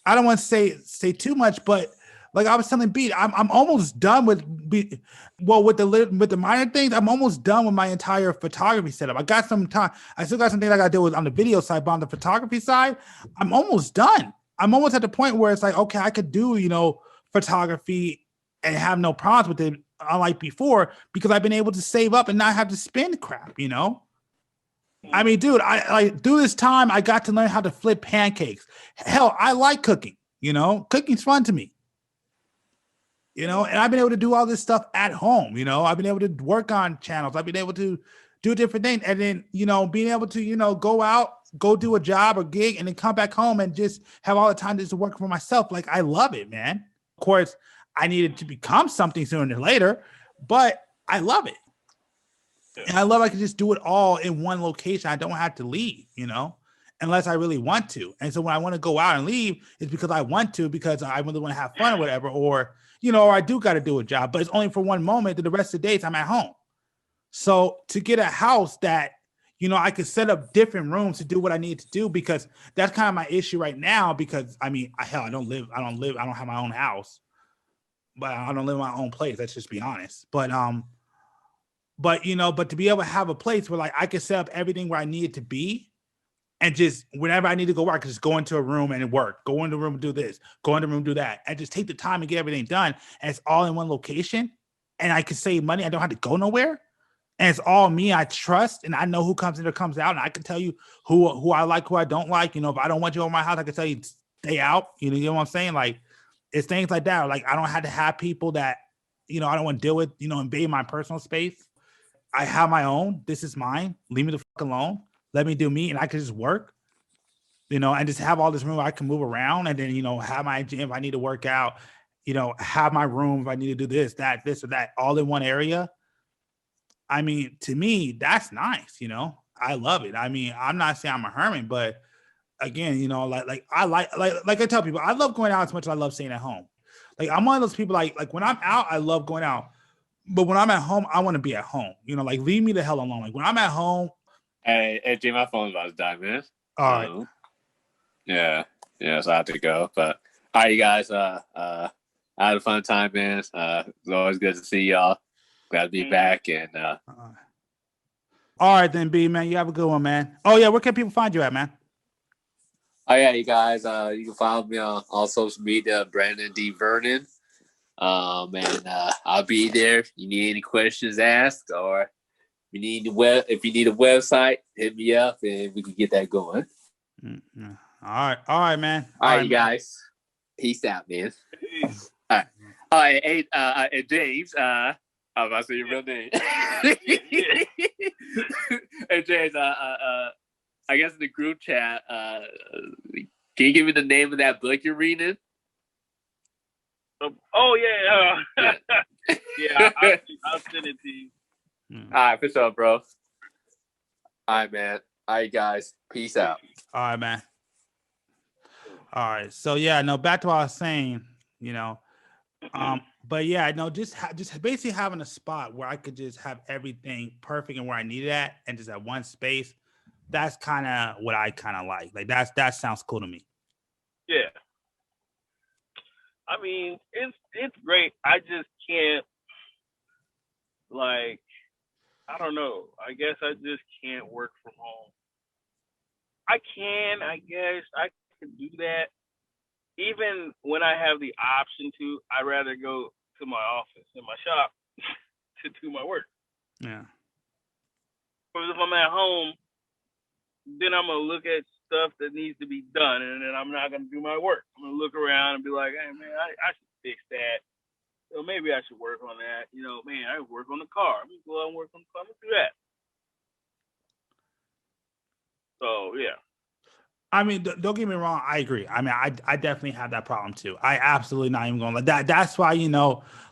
I don't want to say too much, but like I was telling Beat, I'm almost done with the minor things. I'm almost done with my entire photography setup. I got some time. I still got some things I got to do with on the video side, but on the photography side, I'm almost done. I'm almost at the point where it's like, okay, I could do photography and have no problems with it, unlike before, because I've been able to save up and not have to spend crap. I mean, dude, I like through this time, I got to learn how to flip pancakes. Hell, I like cooking, cooking's fun to me, and I've been able to do all this stuff at home. I've been able to work on channels. I've been able to do different things. And then, being able to, go out, go do a job or gig and then come back home and just have all the time just to work for myself. Like, I love it, man. Of course, I needed to become something sooner or later, but I love it. And I love I can just do it all in one location. I don't have to leave, unless I really want to. And so when I want to go out and leave, it's because I want to, because I really want to have fun or whatever, or I do got to do a job, but it's only for one moment. The rest of the days I'm at home. So to get a house that, I could set up different rooms to do what I need to do, because that's kind of my issue right now. Because I mean, I don't have my own house, but I don't live in my own place. Let's just be honest. But to be able to have a place where like I can set up everything where I need it to be, and just whenever I need to go work, I can just go into a room and work, go into the room and do this, go into the room, do that, and just take the time and get everything done. And it's all in one location, and I can save money. I don't have to go nowhere. And it's all me. I trust, and I know who comes in or comes out, and I can tell you who I like, who I don't like. If I don't want you over my house, I can tell you stay out. You know what I'm saying? Like, it's things like that. Like, I don't have to have people that I don't want to deal with. Invade my personal space. I have my own. This is mine. Leave me the fuck alone. Let me do me, and I can just work. And just have all this room where I can move around, and then have my gym if I need to work out. Have my room if I need to do this, that, this, or that, all in one area. I mean, to me, that's nice. I love it. I mean, I'm not saying I'm a hermit, but again, like I tell people, I love going out as much as I love staying at home. Like I'm one of those people like when I'm out, I love going out. But when I'm at home, I want to be at home. Like leave me the hell alone. Like when I'm at home. Hey, Jay, my phone's about to die, man. All right. Yeah, so I have to go. But all right, you guys. I had a fun time, man. It's always good to see y'all. Glad to be back. And all right, then, B, man. You have a good one, man. Oh yeah, where can people find you at, man? Oh yeah, you guys. You can follow me on all social media, Brandon D Vernon. And I'll be there. If you need any questions asked, or if you need a website, hit me up and we can get that going. Mm-hmm. All right, man. All right, you guys. Peace out, man. Peace. All right. Hey, James. I'm about to say your real name. Hey, James. I guess in the group chat, can you give me the name of that book you're reading? Oh yeah. Yeah, I'll send it to you. All right, for sure, bro. All right, man. All right, guys. Peace out. All right, man. All right. So yeah, no, back to what I was saying, but yeah, no, just basically having a spot where I could just have everything perfect and where I need it at, and just at one space. That's kind of what I kind of like. Like that sounds cool to me. Yeah. I mean, it's great. I just can't, like, I don't know. I guess I just can't work from home. I guess I can do that. Even when I have the option to, I'd rather go to my office in my shop to do my work. Yeah. Because if I'm at home, then I'm going to look at stuff that needs to be done, and then I'm not going to do my work. I'm going to look around and be like, hey, man, I should fix that. Maybe I should work on that. Man, I work on the car. Let me go out and work on the car. Let me do that. So, yeah. I mean, don't get me wrong. I agree. I mean, I definitely have that problem too. I absolutely not even going to that. That's why,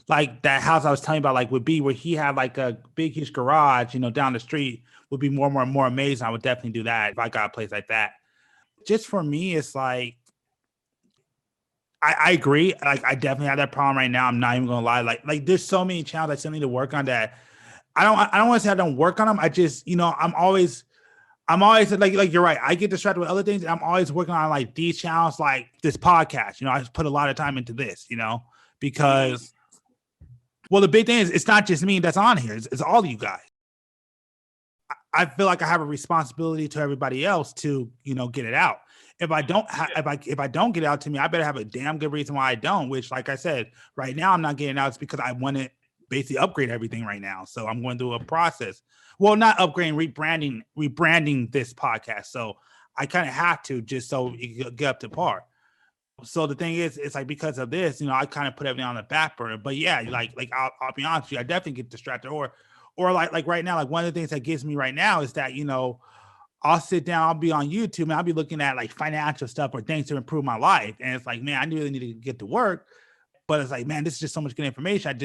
like that house I was telling you about, like with B, where he had like a big, huge garage, down the street would be more amazing. I would definitely do that if I got a place like that. Just for me, it's like, I agree. Like I definitely have that problem right now. I'm not even gonna lie. Like there's so many challenges I still need to work on that I don't want to say I don't work on them. I just, I'm always like you're right. I get distracted with other things, and I'm always working on like these channels, like this podcast. I just put a lot of time into this, because well, the big thing is it's not just me that's on here; it's all of you guys. I feel like I have a responsibility to everybody else to, get it out. If I don't if I don't get it out to me, I better have a damn good reason why I don't. Which, like I said, right now I'm not getting out. It's because I want to basically upgrade everything right now. So I'm going through a process. Well, not upgrading, rebranding this podcast. So I kind of have to, just so it can get up to par. So the thing is, it's like because of this, I kind of put everything on the back burner. But yeah, like I'll be honest with you, I definitely get distracted. Or like right now, like one of the things that gets me right now is that, I'll sit down, I'll be on YouTube and I'll be looking at like financial stuff or things to improve my life. And it's like, man, I really need to get to work. But it's like, man, this is just so much good information.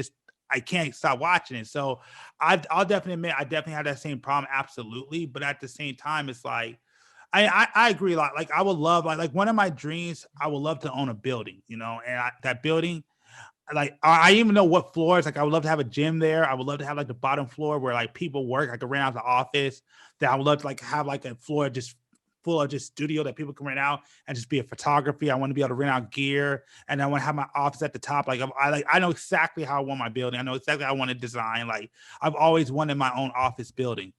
I can't stop watching it. So I'll definitely admit, I definitely have that same problem. Absolutely. But at the same time, it's like, I agree a lot. Like I would love, like one of my dreams, I would love to own a building, and that building, like I even know what floors. Like I would love to have a gym there. I would love to have like the bottom floor where like people work. I could rent out the office. That I would love to like have like a floor just full of just studio that people can rent out and just be a photography. I want to be able to rent out gear, and I want to have my office at the top. Like I know exactly how I want my building. I know exactly how I want to design. Like I've always wanted my own office building,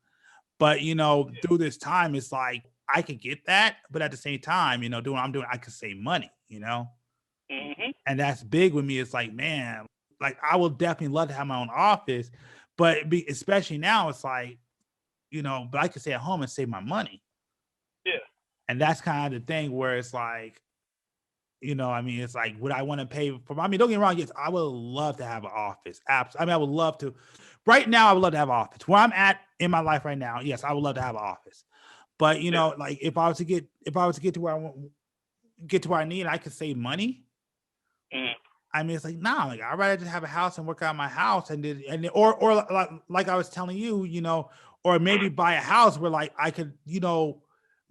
but through this time, it's like I could get that, but at the same time, doing what I'm doing, I could save money. Mm-hmm. And that's big with me. It's like, man, like I will definitely love to have my own office, but especially now, it's like, but I could stay at home and save my money. Yeah. And that's kind of the thing where it's like, it's like, would I want to pay for? I mean, don't get me wrong. Yes, I would love to have an office. I mean, I would love to. Right now, I would love to have an office. Where I'm at in my life right now, yes, I would love to have an office. But like if I was to get to where I want, get to where I need, I could save money. Mm. I mean, it's like, nah, like I'd rather just have a house and work out my house or like I was telling you, or maybe buy a house where like I could,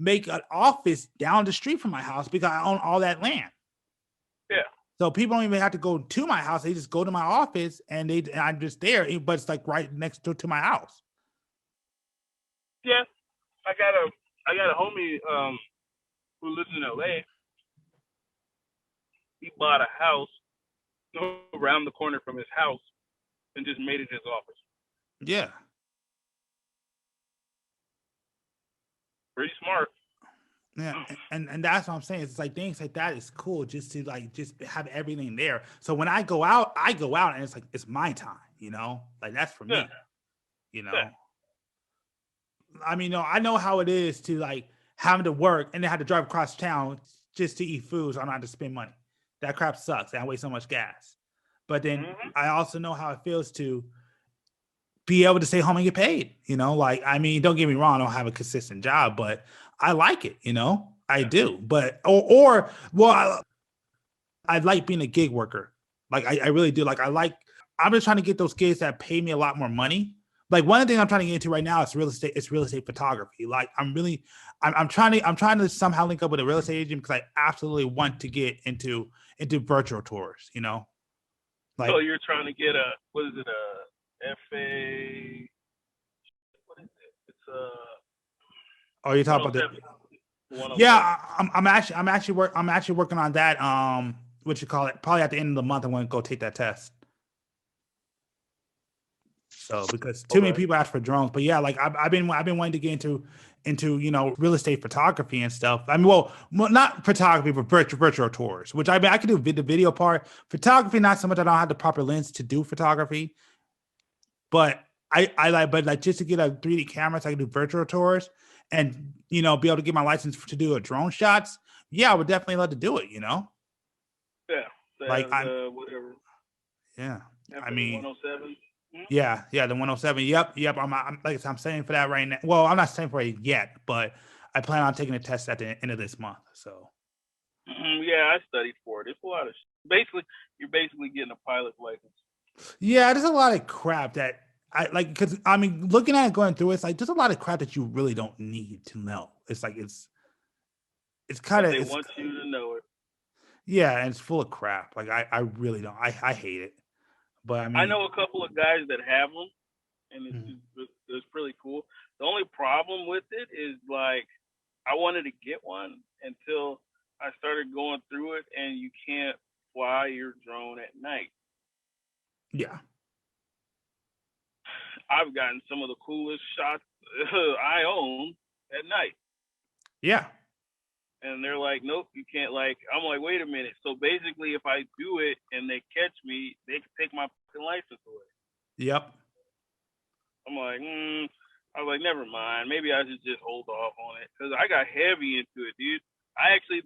make an office down the street from my house because I own all that land. Yeah. So people don't even have to go to my house. They just go to my office and I'm just there, but it's like right next to my house. Yeah. I got a homie who lives in LA. He bought a house around the corner from his house and just made it his office. Yeah. Pretty smart. Yeah, and that's what I'm saying. It's like things like that is cool just to like just have everything there. So when I go out and it's like it's my time, like that's for me, Yeah. I mean, I know how it is to like having to work and then have to drive across town just to eat food, so I don't have to spend money. That crap sucks. And I waste so much gas. But then I also know how it feels to be able to stay home and get paid. Like I mean, don't get me wrong, I don't have a consistent job, but I like it. I do. But I like being a gig worker. Like I really do. Like I'm just trying to get those gigs that pay me a lot more money. Like one of the things I'm trying to get into right now is real estate. It's real estate photography. Like I'm trying to somehow link up with a real estate agent because I absolutely want to get into virtual tours. Like, so you're trying to get a FA? What is it? It's a. Oh, you're talking about the. Yeah, I'm actually working on that. What you call it? Probably at the end of the month, I'm going to go take that test. So because too many people ask for drones, but yeah, like I've been wanting to get into real estate photography and stuff. I mean, well not photography, but virtual tours. Which I mean, I could do the video part. Photography, not so much. I don't have the proper lens to do photography, but I like just to get a 3D camera, so I can do virtual tours and be able to get my license to do a drone shots. Yeah, I would definitely love to do it. Yeah. Like whatever. Yeah. I mean. 107. Yeah, the 107. Yep. I'm like I'm studying for that right now. Well, I'm not studying for it yet, but I plan on taking a test at the end of this month. So. Yeah, I studied for it. It's a lot of you're basically getting a pilot's license. Yeah, there's a lot of crap that I like because I mean, looking at it, going through, it's like there's a lot of crap that you really don't need to know. It's like it's kind of they want you to know it. Yeah, and it's full of crap. Like I really don't. I hate it. But I mean, I know a couple of guys that have them, and it's pretty cool. The only problem with it is like I wanted to get one until I started going through it, and you can't fly your drone at night. Yeah. I've gotten some of the coolest shots I own at night. Yeah. And they're like, nope, you can't. Like, I'm like, wait a minute. So basically, if I do it and they catch me, they can take my license away. Yep. I'm like, I was like, never mind. Maybe I should just hold off on it because I got heavy into it, dude.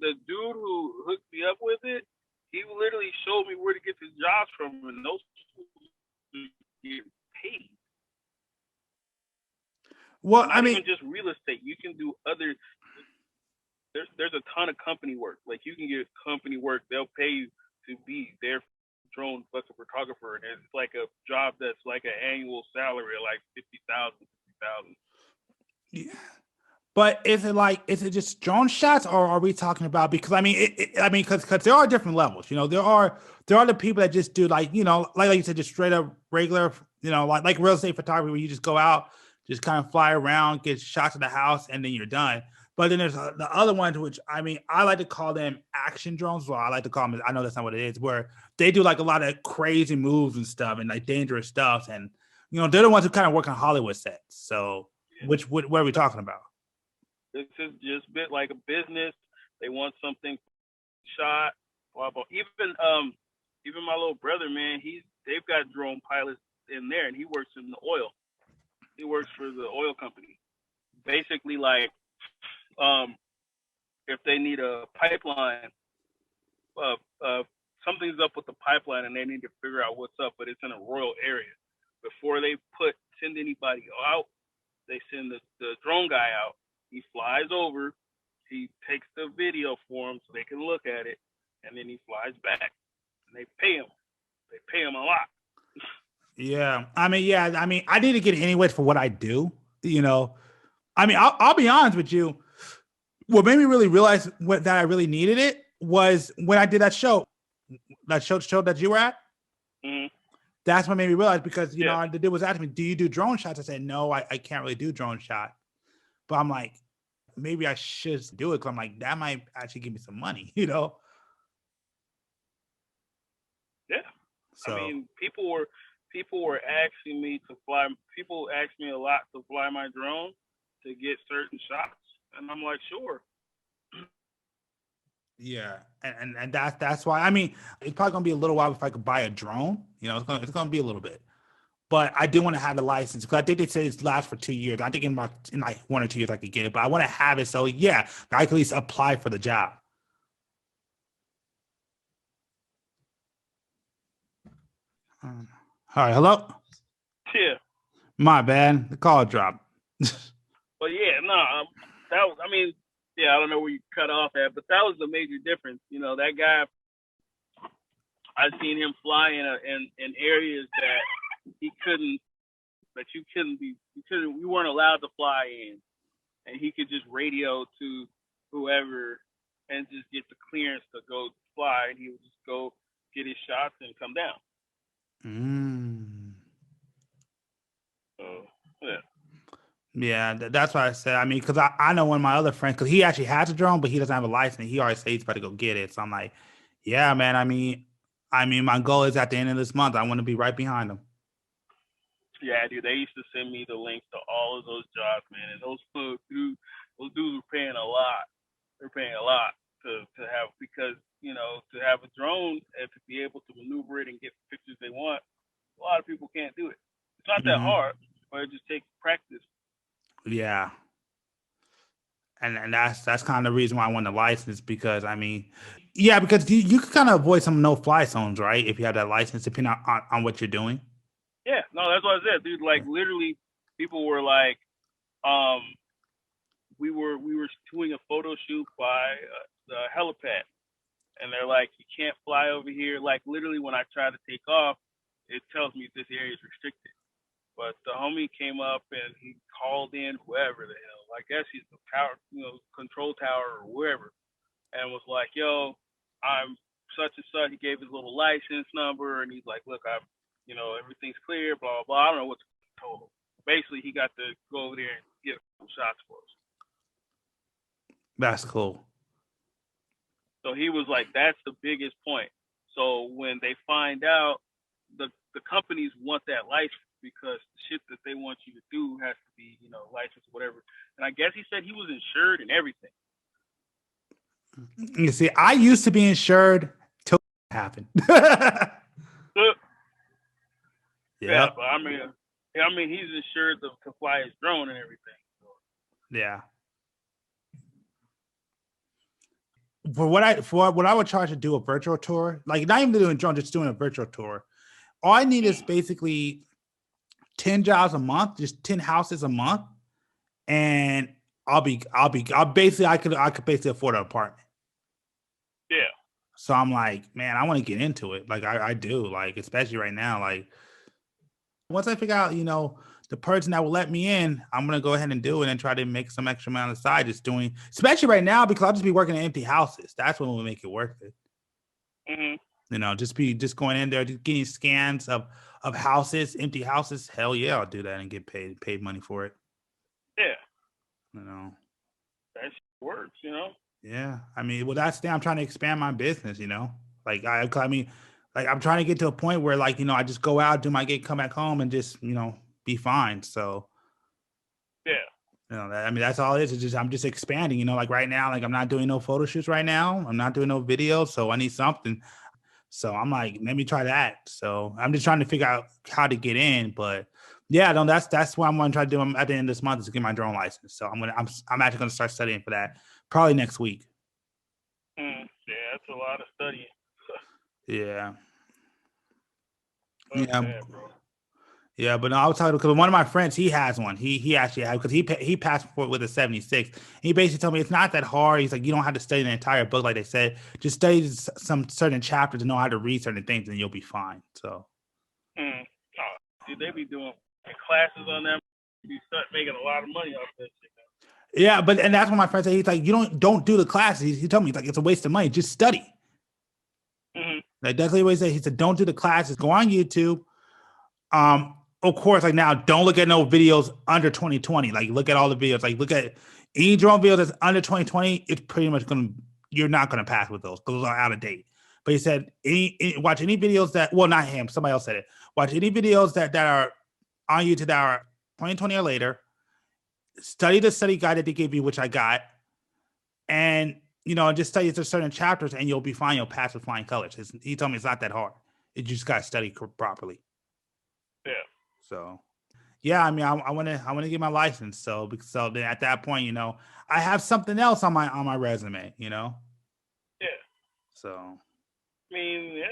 The dude who hooked me up with it, he literally showed me where to get the jobs from, and those get paid. Well, I mean, even just real estate. You can do other. There's a ton of company work. Like you can get company work. They'll pay you to be their drone photographer, and it's like a job that's like an annual salary of like $50,000. Yeah. But is it just drone shots, or are we talking about? Because I mean, because there are different levels. There are the people that just do like you said, just straight up regular, like real estate photography, where you just go out, just kind of fly around, get shots of the house, and then you're done. But then there's the other ones, which I mean, I like to call them action drones. Well, I like to call them. I know that's not what it is. Where they do like a lot of crazy moves and stuff, and like dangerous stuff, and they're the ones who kind of work on Hollywood sets. So, what are we talking about? This is just a bit like a business. They want something shot. Blah blah. Even my little brother, man, they've got drone pilots in there, and he works in the oil. He works for the oil company. Basically, like. If they need a pipeline, something's up with the pipeline and they need to figure out what's up, but it's in a rural area. Before they send anybody out, they send the drone guy out. He flies over, he takes the video for them so they can look at it, and then he flies back. and they pay him. They pay him a lot. Yeah. I mean, I need to get it anyway for what I do, you know. I mean, I'll be honest with you. What made me really realize that I really needed it was when I did that show that you were at. Mm-hmm. That's what made me realize, because, you Yeah. know, the dude was asking me, do you do drone shots? I said, no, I can't really do drone shot. But I'm like, maybe I should do it, because I'm like, that might actually give me some money, you know? Yeah. So, I mean, people were asking me to fly. People asked me a lot to fly my drone to get certain shots, and I'm like, sure. yeah. And that's why, I mean, it's probably going to be a little while if I could buy a drone. You know, it's gonna be a little bit. But I do want to have the license, because I think they say it lasts for 2 years. I think in like 1 or 2 years I could get it, but I want to have it, so yeah, I can at least apply for the job. All right, hello. Yeah. My bad, the call dropped. But yeah, no, that was. I mean, yeah, I don't know where you cut off at, but that was the major difference. You know, that guy. I've seen him fly in areas that he couldn't, that you weren't allowed to fly in, and he could just radio to whoever and just get the clearance to go fly, and he would just go get his shots and come down. So yeah. Yeah, that's what I said. I mean, because I know one of my other friends, because he actually has a drone, but he doesn't have a license. He already said he's about to go get it. So I'm like, yeah, man. I mean, my goal is at the end of this month, I want to be right behind him. Yeah, dude. They used to send me the links to all of those jobs, man, and those dudes were paying a lot. They're paying a lot to have, because, you know, to have a drone and to be able to maneuver it and get the pictures they want. A lot of people can't do it. It's not that hard, but it just takes practice. Yeah. And that's kind of the reason why I want the license, because I mean, yeah, because you can kind of avoid some no-fly zones, right? If you have that license, depending on what you're doing. Yeah, no, that's what I said, dude. Like, literally, people were like, we were doing a photo shoot by the helipad, and they're like, you can't fly over here. Like, literally, when I try to take off, it tells me this area is restricted. But the homie came up and he called in whoever the hell, I guess he's the power, control tower or wherever, and was like, yo, I'm such and such. He gave his little license number, and he's like, look, everything's clear, blah, blah, blah. I don't know what to told him. Basically, he got to go over there and get a couple shots for us. That's cool. So he was like, that's the biggest point. So when they find out, the companies want that license, because the shit that they want you to do has to be, licensed, whatever. And I guess he said he was insured and everything. You see, I used to be insured till it happened. Yeah, but I mean, he's insured to fly his drone and everything. So. Yeah. For what I would charge to do a virtual tour, like not even doing drone, just doing a virtual tour, all I need is basically 10 jobs a month, just 10 houses a month, and I could basically afford an apartment. Yeah. So I'm like, man, I want to get into it. Like I do, like, especially right now. Like, once I figure out, the person that will let me in, I'm gonna go ahead and do it and try to make some extra amount on the side, just doing, especially right now, because I'll just be working in empty houses. That's what will make it worth it. Mm-hmm. Just going in there, just getting scans of houses, empty houses. Hell yeah, I'll do that and get paid money for it. Yeah. That works, Yeah, I mean, well, that's the thing. I'm trying to expand my business. Like I mean, like I'm trying to get to a point where, like, I just go out, do my gig, come back home, and just be fine. So yeah, I mean, that's all it is. It's just I'm just expanding. Like right now, like I'm not doing no photo shoots right now. I'm not doing no videos, so I need something. So I'm like, let me try that. So I'm just trying to figure out how to get in. But yeah, no, that's what I'm going to try to do at the end of this month, is to get my drone license. So I'm actually going to start studying for that probably next week. Yeah, that's a lot of studying. Yeah. Yeah, bro. Yeah, but no, I was talking because one of my friends, he has one. He actually has, because he passed for it with a 76. He basically told me it's not that hard. He's like, you don't have to study the entire book, like they said. Just study some certain chapters to know how to read certain things, and you'll be fine. So. Oh, dude, they be doing classes on them. You start making a lot of money off that shit. Yeah, and that's what my friend said. He's like, you don't do the classes. He told me, he's like, it's a waste of money. Just study. Mm-hmm. Like that's what he said. He said, don't do the classes. Go on YouTube. Of course, like now, don't look at no videos under 2020. Like look at all the videos. Like look at any drone video that's under 2020. It's pretty much you're not gonna pass with those because those are out of date. But he said, watch any videos that, well, not him, somebody else said it. Watch any videos that are on YouTube that are 2020 or later. Study the study guide that they gave you, which I got, and just study the certain chapters, and you'll be fine. You'll pass with flying colors. He told me it's not that hard. You just gotta study properly. Yeah. So, yeah, I mean, I want to get my license. So then at that point, I have something else on my resume. Yeah. So. I mean, yeah,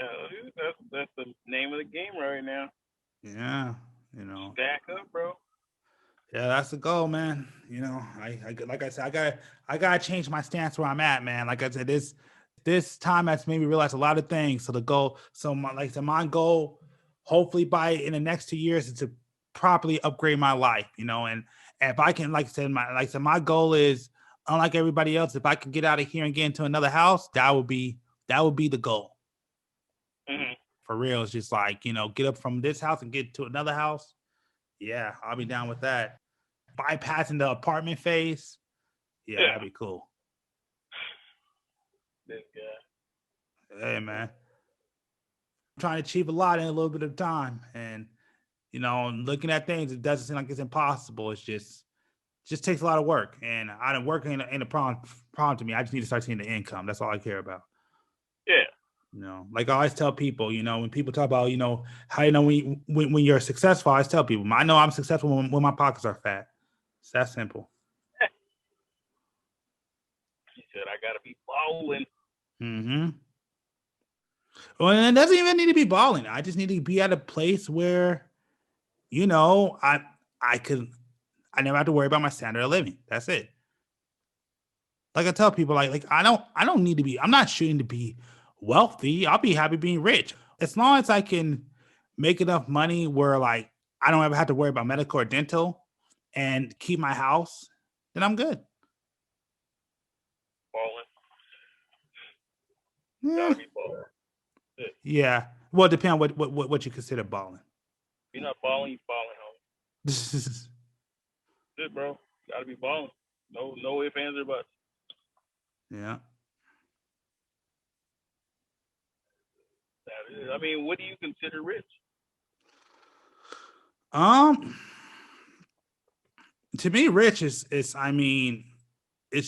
that's the name of the game right now. Yeah, Stack up, bro. Yeah, that's the goal, man. I like I said, I gotta change my stance where I'm at, man. Like I said, this time has made me realize a lot of things. So the goal, my goal, hopefully in the next 2 years, is to properly upgrade my life. And if I can, like I said, my goal is, unlike everybody else, if I can get out of here and get into another house, that would be the goal. Mm-hmm. For real, it's just like get up from this house and get to another house. Yeah, I'll be down with that. Bypassing the apartment phase. Yeah, that'd be cool. This guy. Hey, man. I'm trying to achieve a lot in a little bit of time. And, looking at things, it doesn't seem like it's impossible. It's just takes a lot of work. And I don't work in a problem to me. I just need to start seeing the income. That's all I care about. Yeah. Like I always tell people, when people talk about, how when you're successful, I always tell people, I know I'm successful when my pockets are fat. It's that simple. He said, I gotta be balling. Mm-hmm. Well, and it doesn't even need to be balling. I just need to be at a place where, I never have to worry about my standard of living. That's it. Like I tell people, like I don't need to be. I'm not shooting to be wealthy. I'll be happy being rich as long as I can make enough money where like I don't ever have to worry about medical or dental and keep my house. Then I'm good. Balling. Yeah. Gotta be balling. Yeah. Well, it depends on what you consider balling. If you're not balling, you're balling, homie. Good, bro. Gotta be balling. No ifs, ands, or buts. Yeah. That is, I mean, what do you consider rich? To me, rich is it's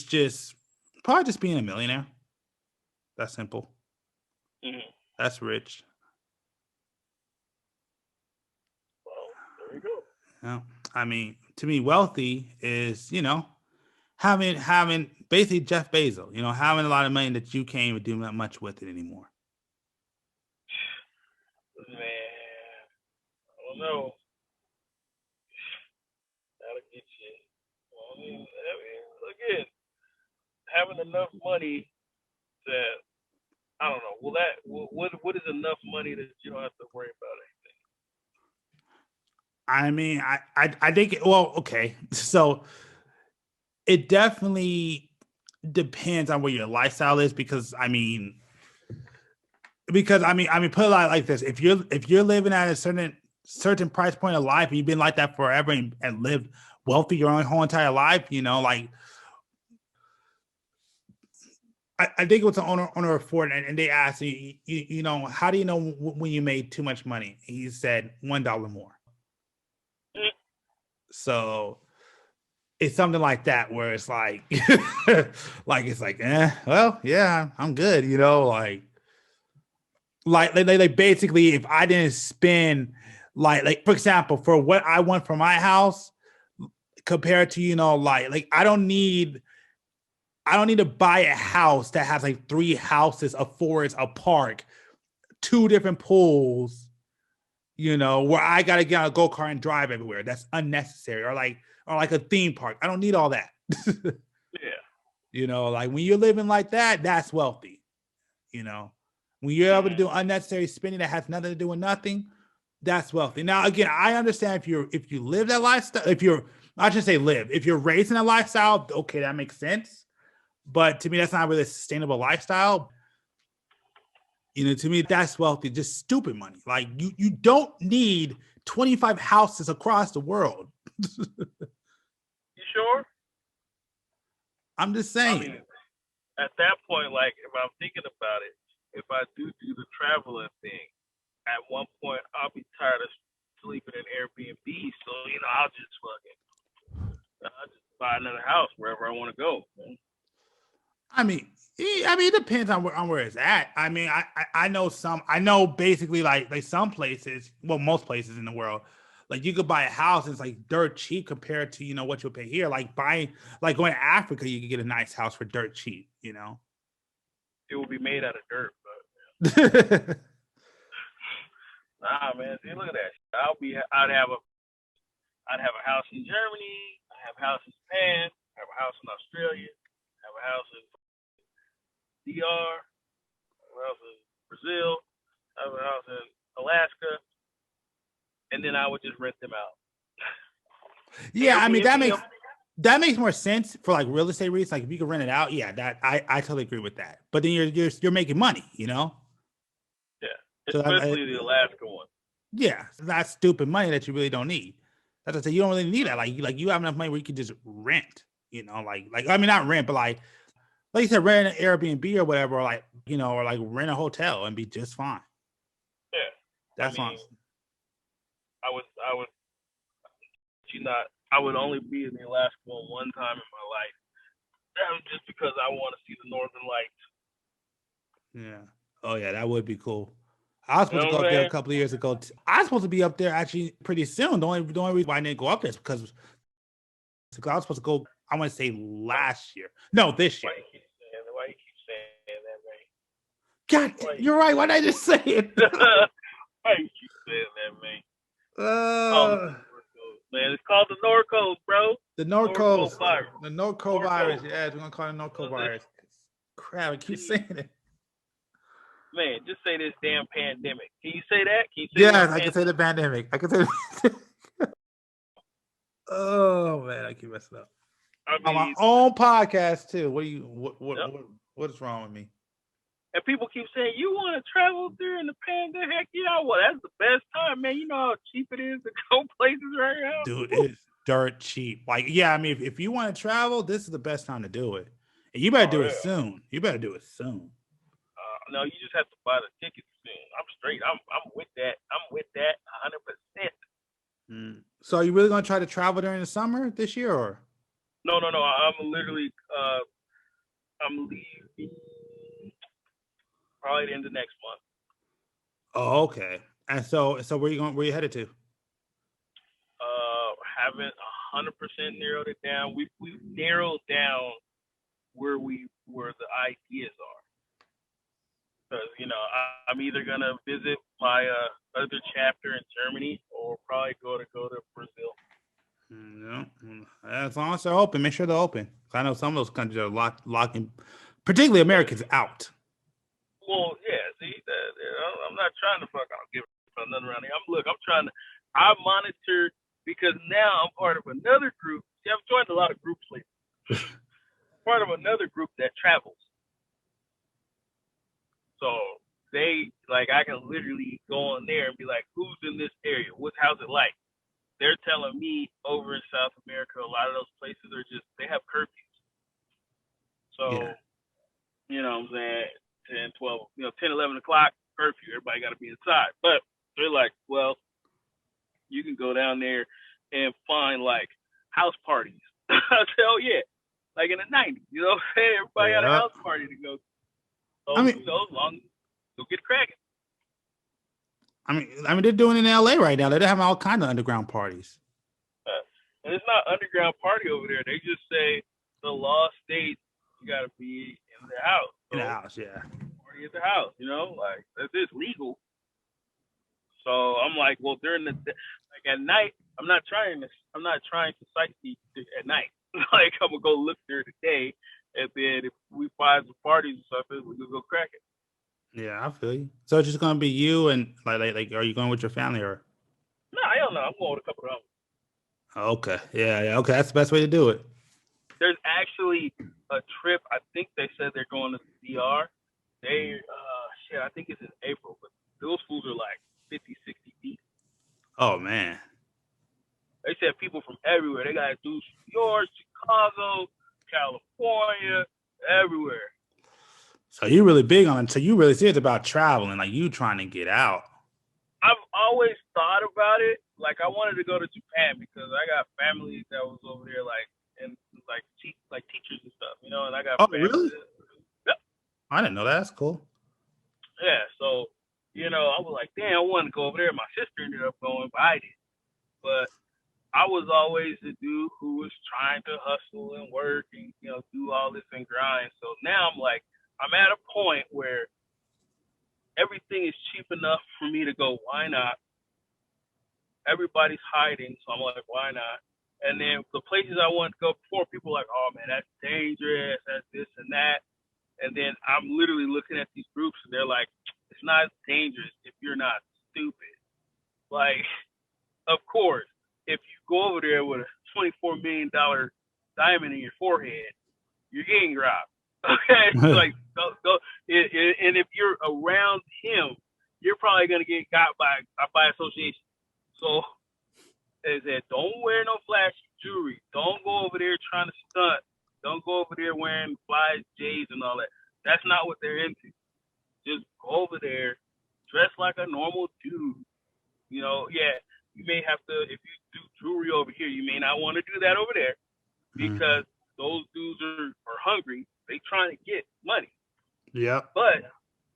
just probably just being a millionaire. That's simple. Mm-hmm. That's rich. Well, there you go. Yeah. I mean, to me, wealthy is, having basically Jeff Bezos, having a lot of money that you can't even do that much with it anymore. Man, I don't know. That'll get you. Well, I mean, again, having enough money that, I don't know. What is enough money that you don't have to worry about anything? I mean, I think, well, okay. So it definitely depends on what your lifestyle is, because I mean, put it like this: if you're living at a certain price point of life, and you've been like that forever and lived wealthy your whole entire life, like I think it was an owner of Ford, and they asked, how do you know when you made too much money? He said $1 more. So it's something like that where it's like, well, yeah, I'm good, like they basically, if I didn't spend like for example, for what I want for my house compared to like I don't need to buy a house that has like 3 houses, a forest, a park, 2 different pools, where I gotta get on a go-kart and drive everywhere. That's unnecessary. Or like a theme park. I don't need all that. Yeah. Like when you're living like that, that's wealthy. When you're able to do unnecessary spending that has nothing to do with nothing, that's wealthy. Now, again, I understand if you live that lifestyle, I should say live, if you're raised in a lifestyle, okay, that makes sense. But to me, that's not really a sustainable lifestyle. To me, that's wealthy, just stupid money. Like you don't need 25 houses across the world. You sure? I'm just saying. I mean, at that point, like if I'm thinking about it, if I do the traveling thing, at one point I'll be tired of sleeping in Airbnb. So I'll just buy another house wherever I want to go. It depends on where it's at. I know basically like some places, well, most places in the world, like you could buy a house and it's like dirt cheap compared to what you'll pay here. Like going to Africa, you could get a nice house for dirt cheap. It will be made out of dirt, but nah, man. See, look at that. I'd have a house in Germany. I have a house in Japan. I have a house in Australia. I have a house in DR. I have a house in Brazil. I have a house in Alaska. And then I would just rent them out. Yeah, that makes more sense for like real estate reasons. Like if you could rent it out, yeah, that I totally agree with that. But then you're making money, Yeah, especially the Alaska one. Yeah, that's stupid money that you really don't need. That's what I say. You don't really need that. Like you have enough money where you can just rent. Not rent, but like you said, rent an Airbnb or whatever, or like or like rent a hotel and be just fine. Yeah, that's fine. I would only be in the Alaska one time in my life. That was just because I want to see the Northern Lights. Yeah. Oh yeah, that would be cool. I was supposed to go up there a couple of years ago. I was supposed to be up there actually pretty soon. The only reason why I didn't go up there is because I was supposed to go. I want to say last year. No, this year. Why you keep saying that, man? God, you're right. Why did I just say it? Why you keep saying that, man? Man, it's called the Norco, bro. The Norco virus. The Norco virus. Yeah, we're gonna call it Norco virus. Crap, I keep saying it. Man, just say this damn pandemic. Can you say that? Yes, I can say the pandemic. I can say. Oh man, I keep messing up. On my own podcast too. What is wrong with me? And people keep saying, you want to travel during the pandemic? Heck yeah, well, that's the best time, man. You know how cheap it is to go places right now? Dude, it's dirt cheap. Like, yeah, if you want to travel, this is the best time to do it. And you better do it soon. No, you just have to buy the tickets soon. I'm straight. I'm with that. 100%. So are you really going to try to travel during the summer this year? Or? No. I'm literally, I'm leaving probably the end of next month. Oh, okay. And so where you headed to? Haven't 100% narrowed it down. We've narrowed down where the ideas are. Because I'm either gonna visit my other chapter in Germany or probably go to Brazil. Yeah, as long as they're open, make sure they're open. I know some of those countries are locking, particularly Americans, out. Well, yeah. See, I'm not trying to give nothing around here. I monitor because now I'm part of another group. See, I've joined a lot of groups lately. Part of another group that travels. So I can literally go on there and be like, who's in this area? How's it like? They're telling me over in South America, a lot of those places they have curfews. So, You know what I'm saying, 10, 12, 10, 11 o'clock curfew, everybody got to be inside. But they're like, well, you can go down there and find like house parties. I said, oh yeah, like in the 90s, you know what I'm saying? Everybody had a house party to go to. So, go get cracking. They're doing it in LA right now. They're having all kinds of underground parties. And it's not underground party over there. They just say the law states you got to be in the house. So in the house, yeah. Party at the house, like that's just legal. So I'm like, well, during like at night, I'm not trying to sightsee at night. Like I'm gonna go look there today, and then if we find some parties or something, we can go crack it. Yeah, I feel you. So it's just gonna be you and like are you going with your family or? No, hell no. I'm going with a couple of them. Okay, yeah, okay. That's the best way to do it. There's actually a trip. I think they said they're going to the DR. Shit, I think it's in April, but those fools are like 50, 60 deep. Oh man. They said people from everywhere. They got dudes from New York, Chicago, California, everywhere. So you really big on it. So you really serious about traveling, like you trying to get out. I've always thought about it. Like I wanted to go to Japan because I got family that was over there, like and like teachers and stuff, you know. And I got Oh, family. really? Yep. I didn't know that. That's cool. Yeah. So you know, I was like, damn, I wanted to go over there. My sister ended up going, but I didn't. But I was always the dude who was trying to hustle and work and do all this and grind. So now I'm like, I'm at a point where everything is cheap enough for me to go. Why not? Everybody's hiding, so I'm like, why not? And then the places I wanted to go before, people were like, oh man, that's dangerous, that's this and that. And then I'm literally looking at these groups and they're like, it's not dangerous if you're not stupid. Like, of course, if you go over there with a $24 million diamond in your forehead, you're getting robbed. Okay? Like, go. And if you're around him, you're probably going to get got by association. So they said, don't wear no flashy jewelry. Don't go over there trying to stunt. Don't go over there wearing fly J's and all that. That's not what they're into. Just go over there, dress like a normal dude. Yeah, you may have to, if you do jewelry over here, you may not want to do that over there because those dudes are hungry. They trying to get money. Yeah. But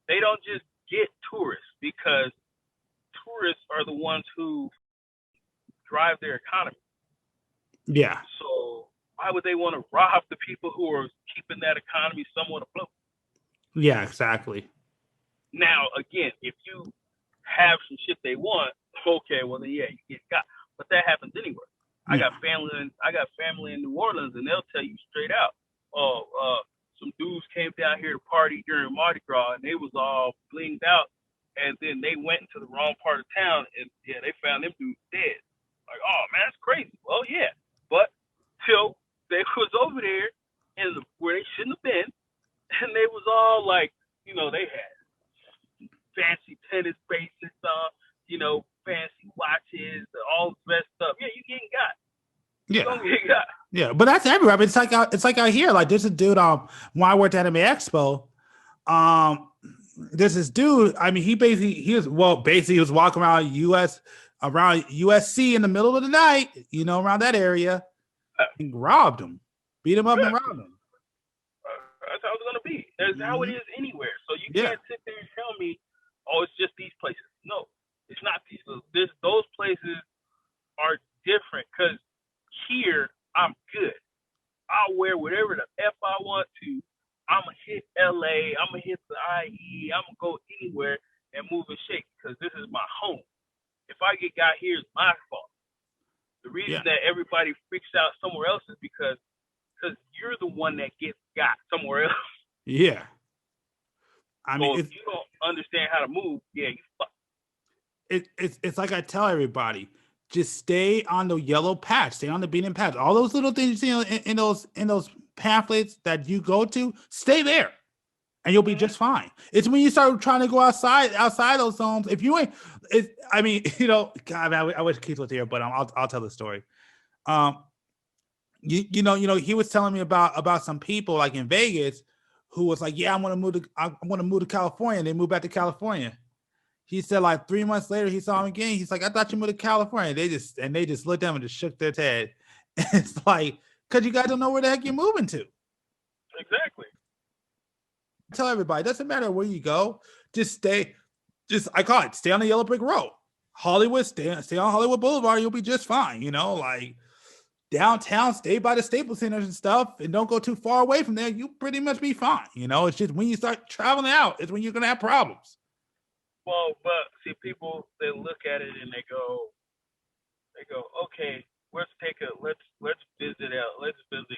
they don't just get tourists because tourists are the ones who drive their economy. Yeah. So why would they want to rob the people who are keeping that economy somewhat afloat? Yeah, exactly. Now, again, if you have some shit they want, okay, well then yeah, you get got. But that happens anywhere. I got family in New Orleans, and they'll tell you straight out, some dudes came down here to party during Mardi Gras, and they was all blinged out, and then they went into the wrong part of town, and yeah, they found them dudes dead. Like, oh man, that's crazy. Well, yeah, but till they was over there where they shouldn't have been, and they was all like, they had fancy tennis bracelets on, fancy watches, all dressed up. Yeah, you getting got. Yeah. You don't get got. Yeah, but that's everywhere. I mean, it's like out here. Like there's a dude when I worked at Anime Expo, there's this dude. I mean, he was walking around USC in the middle of the night, around that area, and robbed him, beat him up and robbed him. That's how it's gonna be. That's how it is anywhere. So you can't sit there and tell me, oh, it's just these places. No, it's not these. Those places are different because here I'm good. I'll wear whatever the F I want to. I'm going to hit LA. I'm going to hit the IE. I'm going to go anywhere and move and shake because this is my home. If I get got here, it's my fault. The reason that everybody freaks out somewhere else is because you're the one that gets got somewhere else. Yeah. I mean, if you don't understand how to move, yeah, you fuck. It's like I tell everybody, just stay on the yellow patch, stay on the beaten path. All those little things you see in those pamphlets that you go to, stay there, and you'll be just fine. It's when you start trying to go outside those zones. If you ain't, God, man, I wish Keith was here, but I'll tell the story. He was telling me about some people like in Vegas who was like, yeah, I want to move to California. And they moved back to California. He said like 3 months later, he saw him again. He's like, I thought you moved to California. They just looked at him and just shook their head. And it's like, because you guys don't know where the heck you're moving to. Exactly. Tell everybody, it doesn't matter where you go. I call it, stay on the yellow brick road. Hollywood, stay on Hollywood Boulevard. You'll be just fine. Like downtown, stay by the Staples Centers and stuff, and don't go too far away from there. You pretty much be fine. It's just when you start traveling out, it's when you're going to have problems. Well, but see, people they look at it and they go, okay, let's visit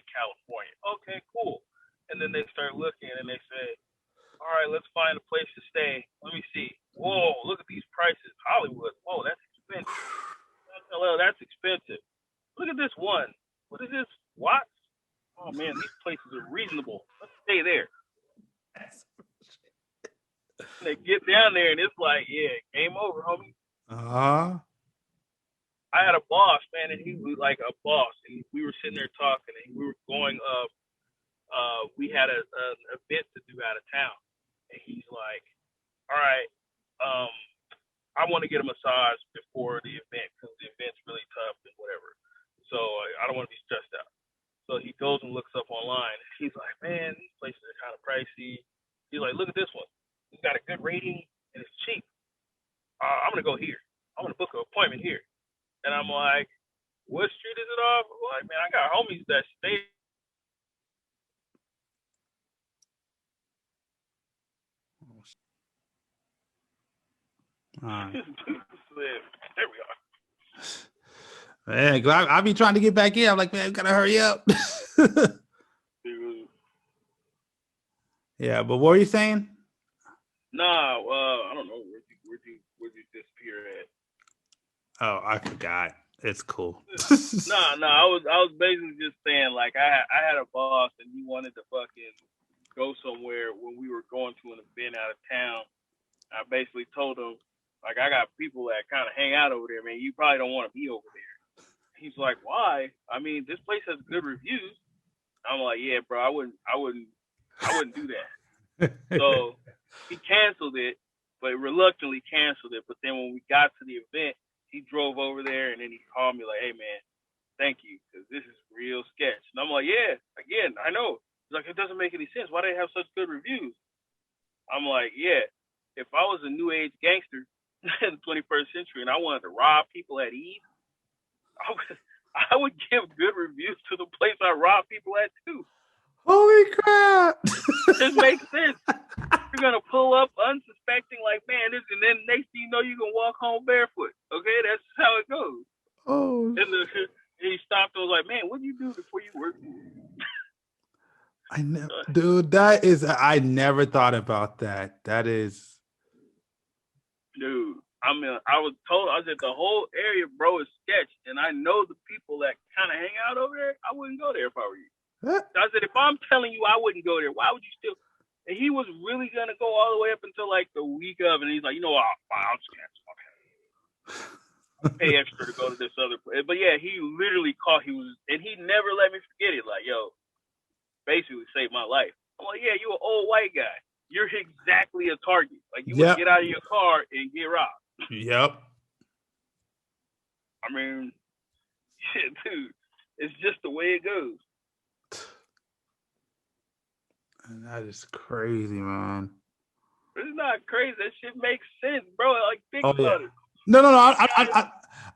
California. Okay, cool. And then they start looking and they say, all right, let's find a place to stay. Let me see. Whoa, look at these prices. Hollywood. Whoa, that's expensive. LL, that's expensive. Look at this one. What is this? What? Oh man, these places are reasonable. Let's stay there. And they get down there and it's like, yeah, game over, homie. I had a boss, man, and he was like a boss, and we were sitting there talking, and we were going up. We had an event to do out of town, and he's like, "All right, I want to get a massage before the event because the event's really tough and whatever. So I don't want to be stressed out." So he goes and looks up online. He's like, "Man, these places are kind of pricey." He's like, "Look at this one. It's got a good rating and it's cheap. I'm gonna go here. I'm gonna book an appointment here." And I'm like, "What street is it off?" I'm like, "Man, I got homies that stay." There we are. Man, I be trying to get back in. I'm like, man, we gotta hurry up. Yeah, but what were you saying? Nah, I don't know. Where'd you disappear at? Oh, I forgot. It's cool. No, I was basically just saying, like, I had a boss and he wanted to fucking go somewhere when we were going to an event out of town. I basically told him, like, I got people that kind of hang out over there, man. You probably don't want to be over there. He's like, why? I mean, this place has good reviews. I'm like, yeah, bro, I wouldn't do that. So he canceled it, but reluctantly canceled it. But then when we got to the event, he drove over there and then he called me like, "Hey man, thank you, because this is real sketch." And I'm like, "Yeah, again, I know." He's like, "It doesn't make any sense. Why do they have such good reviews?" I'm like, "Yeah, if I was a new age gangster in the 21st century and I wanted to rob people at ease, I would give good reviews to the place I rob people at too." Holy crap! This makes sense. You're gonna pull up unsuspecting, like, man, this, and then next thing you know, you can walk home barefoot. Okay, that's how it goes. Oh. And he stopped and was like, "Man, what did you do before you worked?" Dude, that is, I never thought about that. That is, Dude, I mean, I said the whole area, bro, is sketch, and I know the people that kind of hang out over there. I wouldn't go there if I were you. I said, if I'm telling you I wouldn't go there, why would you still? And he was really gonna go all the way up until like the week of, and he's like, "You know what? I'll just cancel. I'll pay extra to go to this other place." But yeah, he literally called. And he never let me forget it. Like, yo, basically saved my life. I'm like, "Yeah, you an old white guy. You're exactly a target. Like, you would get out of your car and get robbed." Yep. I mean, shit, dude, it's just the way it goes. And that is crazy, man. It's not crazy. That shit makes sense, bro. Like, think about it. No.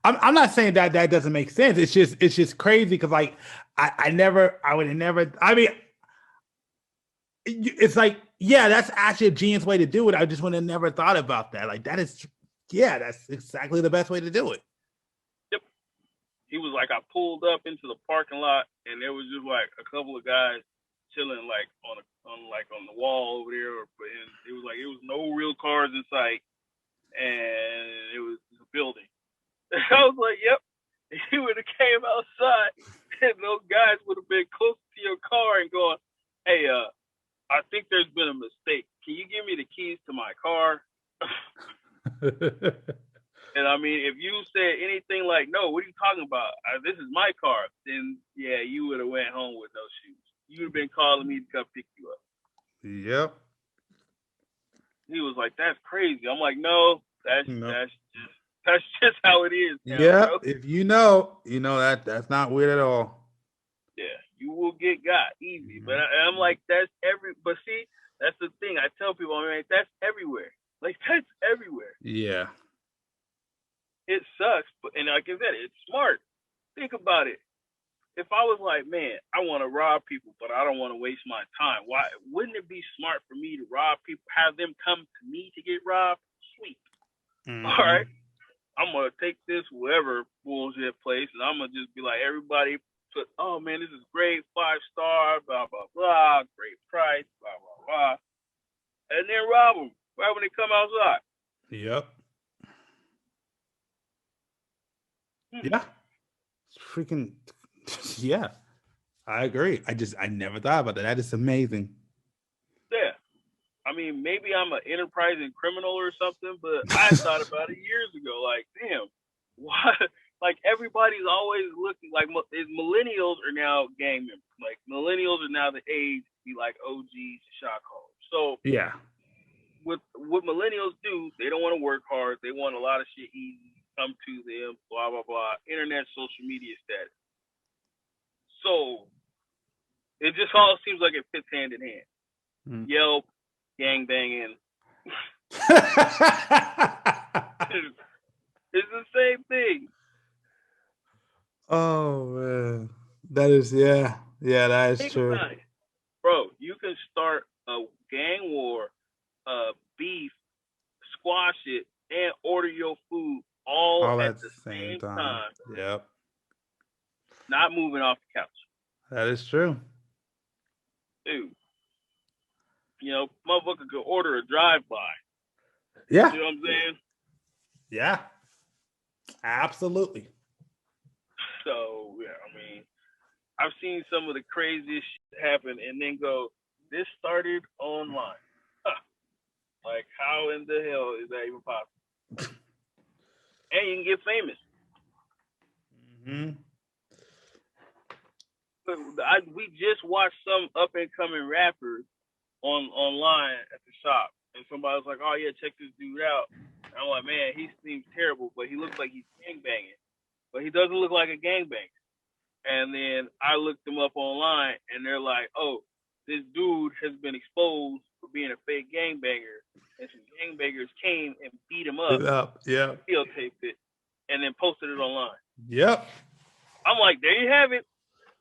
I'm not saying that doesn't make sense. It's just crazy because, like, I would have never. I mean, it's like, yeah, that's actually a genius way to do it. I just would have never thought about that. Like, that's exactly the best way to do it. Yep. He was like, I pulled up into the parking lot and there was just like a couple of guys chilling like on the wall over there, and it was like it was no real cars in sight, and it was a building. I was like, "Yep." He would have came outside, and those guys would have been close to your car and going, "Hey, I think there's been a mistake. Can you give me the keys to my car?" And I mean, if you said anything like, "No, what are you talking about? This is my car," then yeah, you would have went home with no shoes. You'd have been calling me to come pick you up. Yep. He was like, "That's crazy." I'm like, "No, that's just how it is." Yeah. Bro. If you know that's not weird at all. Yeah, you will get got easy. But I'm like, but see, that's the thing. I tell people, I mean, that's everywhere. Like, that's everywhere. Yeah. It sucks, and like I said, it's smart. Think about it. If I was like, man, I want to rob people, but I don't want to waste my time. Why wouldn't it be smart for me to rob people, have them come to me to get robbed? sweet. Mm-hmm. All right, I'm gonna take this whatever bullshit place, and I'm gonna just be like, everybody put, oh man, this is great, 5-star, blah blah blah, great price, blah blah blah, and then rob them right when they come outside. Yep. Yeah. Freaking yeah. I agree. I never thought about that. That is amazing. Yeah. I mean, maybe I'm an enterprising criminal or something, but I thought about it years ago. Like, damn, why? Like, everybody's always looking like millennials are now gang members. Like, millennials are now the age to be like OGs, shot callers. So, Yeah. what millennials do, they don't want to work hard. They want a lot of shit easy, come to them, blah, blah, blah. Internet, social media status. So, it just all seems like it fits hand in hand. Mm. Yelp, gang banging. It's the same thing. Oh man, that is that is Think true. about it, bro. You can start a gang war, beef, squash it, and order your food all at the same time. Yep, Not moving off the couch, that is true. dude. You know, motherfucker could order a drive-by. Yeah, You know what I'm saying? yeah, absolutely. So yeah, I mean, I've seen some of the craziest shit happen, and then go, this started online. Like, how in the hell is that even possible? And you can get famous. Mm-hmm. We just watched some up and coming rappers online at the shop, and somebody was like, "Oh yeah, check this dude out." And I'm like, "Man, he seems terrible, but he looks like he's gangbanging, but he doesn't look like a gangbanger." And then I looked them up online, and they're like, "Oh, this dude has been exposed for being a fake gangbanger, and some gangbangers came and beat him up, Yeah. videotaped it, and then posted it online." Yep. I'm like, there you have it.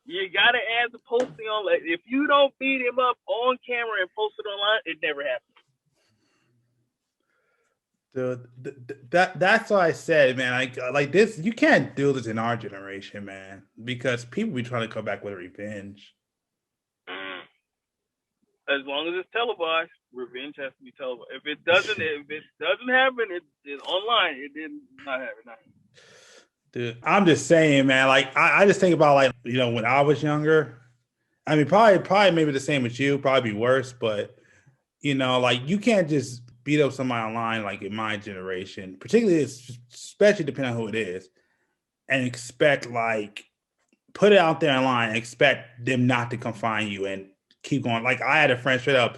You gotta add the posting on. Like, if you don't beat him up on camera and post it online, it never happens. Dude, that's why I said, man, like this, you can't do this in our generation, man, because people be trying to come back with revenge. As long as it's televised, revenge has to be televised. If it doesn't happen, it's online. It did not happen. Dude, I'm just saying, man, like I just think about, like, you know, when I was younger, I mean, probably maybe the same as you, probably be worse, but you know, like you can't just beat up somebody online, like in my generation, particularly, especially depending on who it is, and expect, like, put it out there online and expect them not to come find you and keep going. Like, I had a friend straight up,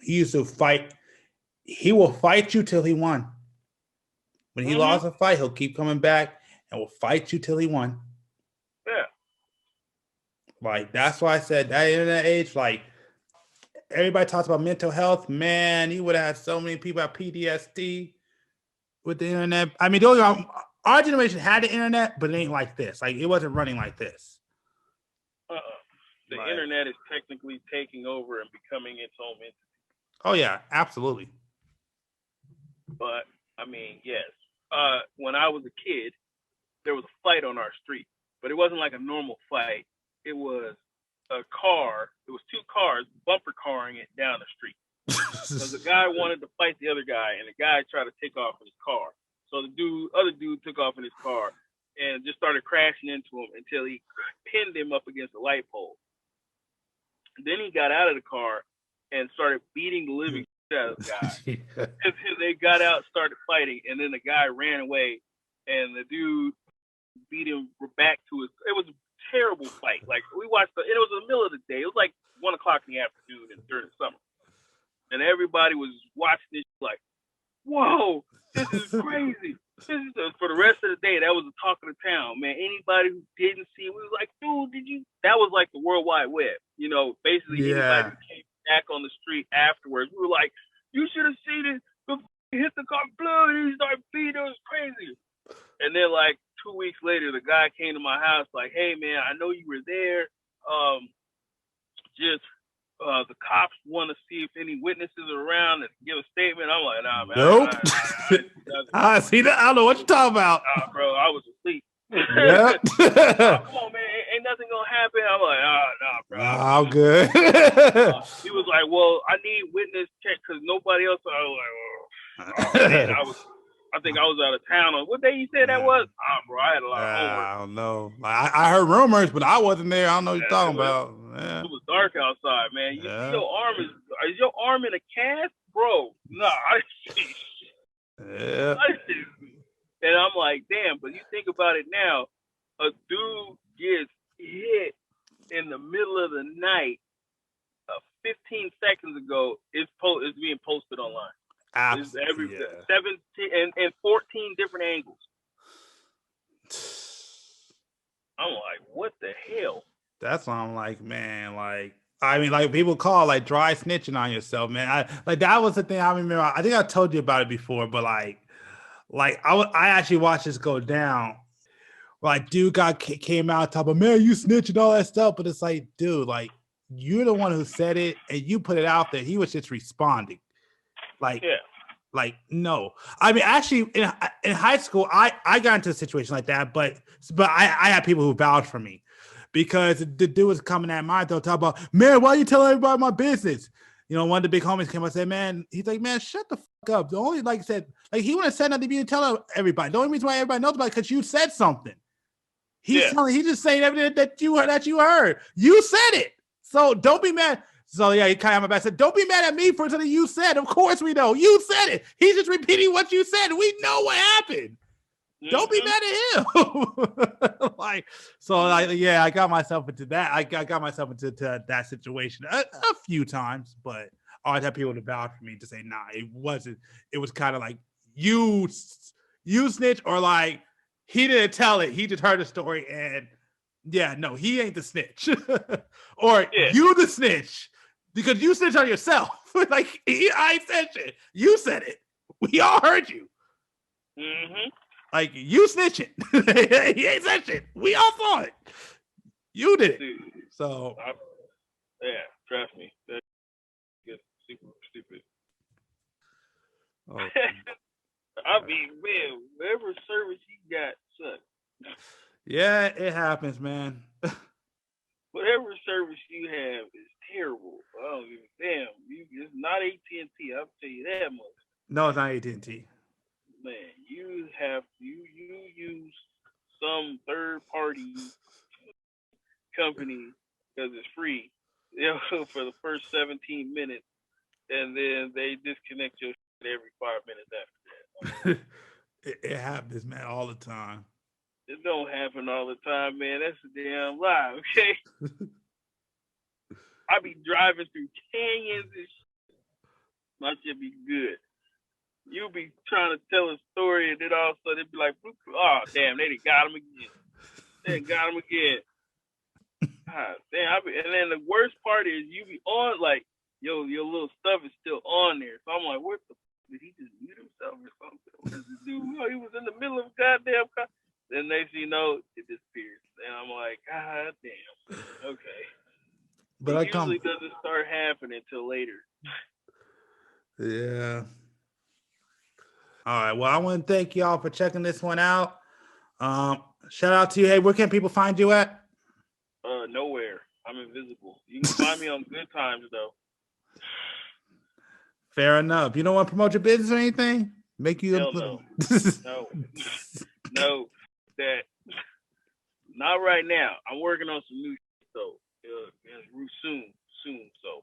he used to fight, he will fight you till he won. When he lost a fight, he'll keep coming back and will fight you till he won. Yeah. Like, that's why I said that internet age, like, everybody talks about mental health. Man, you would have had so many people have PTSD with the internet. I mean, our generation had the internet, but it ain't like this. Like, it wasn't running like this. The internet is technically taking over and becoming its own entity. Oh yeah, absolutely. But I mean, yes. When I was a kid, there was a fight on our street, but it wasn't like a normal fight. It was a car. It was two cars bumper carring it down the street. Because the guy wanted to fight the other guy, and the guy tried to take off in his car. So the other dude took off in his car and just started crashing into him until he pinned him up against a light pole. Then he got out of the car and started beating the living shit out of the guy. They got out, started fighting, and then the guy ran away, and the dude beat him back to his. It was a terrible fight. Like, we watched it was in the middle of the day. It was like 1 o'clock in the afternoon during the summer, and everybody was watching this like, "Whoa, this is crazy." For the rest of the day, that was the talk of the town, man. Anybody who didn't see it, we was like, "Dude, did you?" That was like the World Wide Web, you know. Basically, anybody who came back on the street afterwards, we were like, "You should have seen it before he hit the car, blood, and he started beating. It was crazy." And then, like 2 weeks later, the guy came to my house like, "Hey, man, I know you were there. Just the cops want to see if any witnesses are around and give a statement. I'm like, nah, man. Nope. I didn't see nothing. I see that. I don't know what you're talking about. Bro, I was asleep. Yep. Come on, man. Ain't nothing gonna happen. I'm like, nah, bro. Nah, I'm good. He was like, well, I need witness check because nobody else. I was like, oh man, I think I was out of town on what day you said that was. Bro, I had a lot of homework. I don't know. I heard rumors, but I wasn't there. I don't know what you're talking about. Yeah. It was dark outside, man. You see your arm is your arm in a cast, bro? No, I see. Yeah. And I'm like, damn. But you think about it now, a dude gets hit in the middle of the night. 15 seconds ago, it's being posted online. Absolutely. It's 17 and 14 different angles. I'm like, what the hell? That's why I'm like, man, like, I mean, like people call like dry snitching on yourself, man. That was the thing I remember. I think I told you about it before, but like I actually watched this go down. Like, dude came out talking about, man, you snitching all that stuff, but it's like, dude, like you're the one who said it and you put it out there. He was just responding, like, yeah. Like, no. I mean, actually, in high school, I got into a situation like that, but I had people who vouched for me because the dude was coming at my throat, talking about, man, why are you telling everybody my business? You know, one of the big homies came up and said, man, he's like, man, shut the fuck up. The only, like I said, like he wouldn't have said nothing to you to tell everybody. The only reason why everybody knows about it because you said something. He's just saying everything that you heard. You said it. So don't be mad. So yeah, he kind of my back said, don't be mad at me for something you said. Of course we know. You said it. He's just repeating what you said. We know what happened. Mm-hmm. Don't be mad at him. I got myself into that. I got myself into that situation a few times, but I always had people to vouch for me to say, nah, it wasn't. It was kind of like you snitch, or like he didn't tell it. He just heard the story and yeah, no, he ain't the snitch. Or you the snitch. Because you snitch on yourself. Like, I said shit. You said it. We all heard you. Mm-hmm. Like, you snitching. He ain't said shit. We all saw it. You did it. So. Trust me. That's super stupid. Oh. I mean, man, whatever service you got, sucks. Yeah, it happens, man. Whatever service you have is terrible. I don't give a damn. It's not AT&T. I'll tell you that much. No, it's not AT&T. Man, you use some third party company because it's free, for the first 17 minutes, and then they disconnect your shit every 5 minutes after that. It happens, man, all the time. It don't happen all the time, man. That's a damn lie, okay? I be driving through canyons and shit. My shit be good. You be trying to tell a story, and then all of a sudden it be like, oh, damn, they done got him again. God, damn, and then the worst part is you be on, like, your little stuff is still on there. So I'm like, what the did he just mute himself or something? What does he do? He was in the middle of goddamn. Then next thing you know, it disappears. And I'm like, God damn. Okay. But it usually doesn't start happening until later. Yeah. All right. Well, I want to thank y'all for checking this one out. Shout out to you. Hey, where can people find you at? Nowhere. I'm invisible. You can find me on Good Times, though. Fair enough. You don't want to promote your business or anything? Make you Hell no. No. That not right now. I'm working on some new shit, so soon. So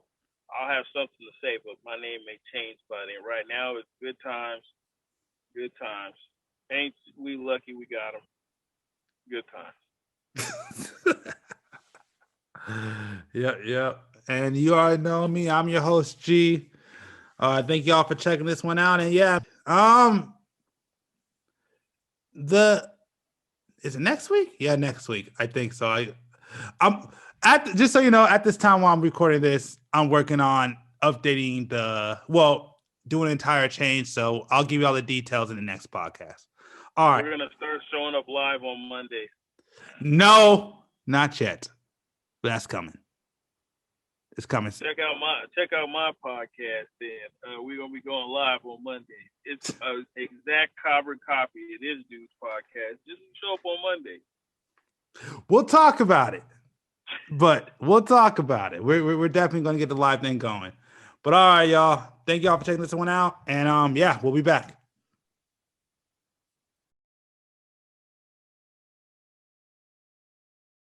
I'll have something to say, but my name may change by then. Right now, it's Good Times. Ain't we lucky we got them? Good times. Yep. And you already know me. I'm your host, G. Thank y'all for checking this one out. And yeah, is it next week? Yeah, next week. I think so. Just so you know, at this time while I'm recording this, I'm working on updating doing an entire change. So I'll give you all the details in the next podcast. All right. We're gonna start showing up live on Monday. No, not yet. But that's coming. It's coming. Check out my podcast. Then we're gonna be going live on Monday. It's an exact carbon copy of this dude's podcast. Just show up on Monday. We'll talk about it, but we'll talk about it. We're definitely gonna get the live thing going. But all right, y'all. Thank y'all for checking this one out, and yeah, we'll be back.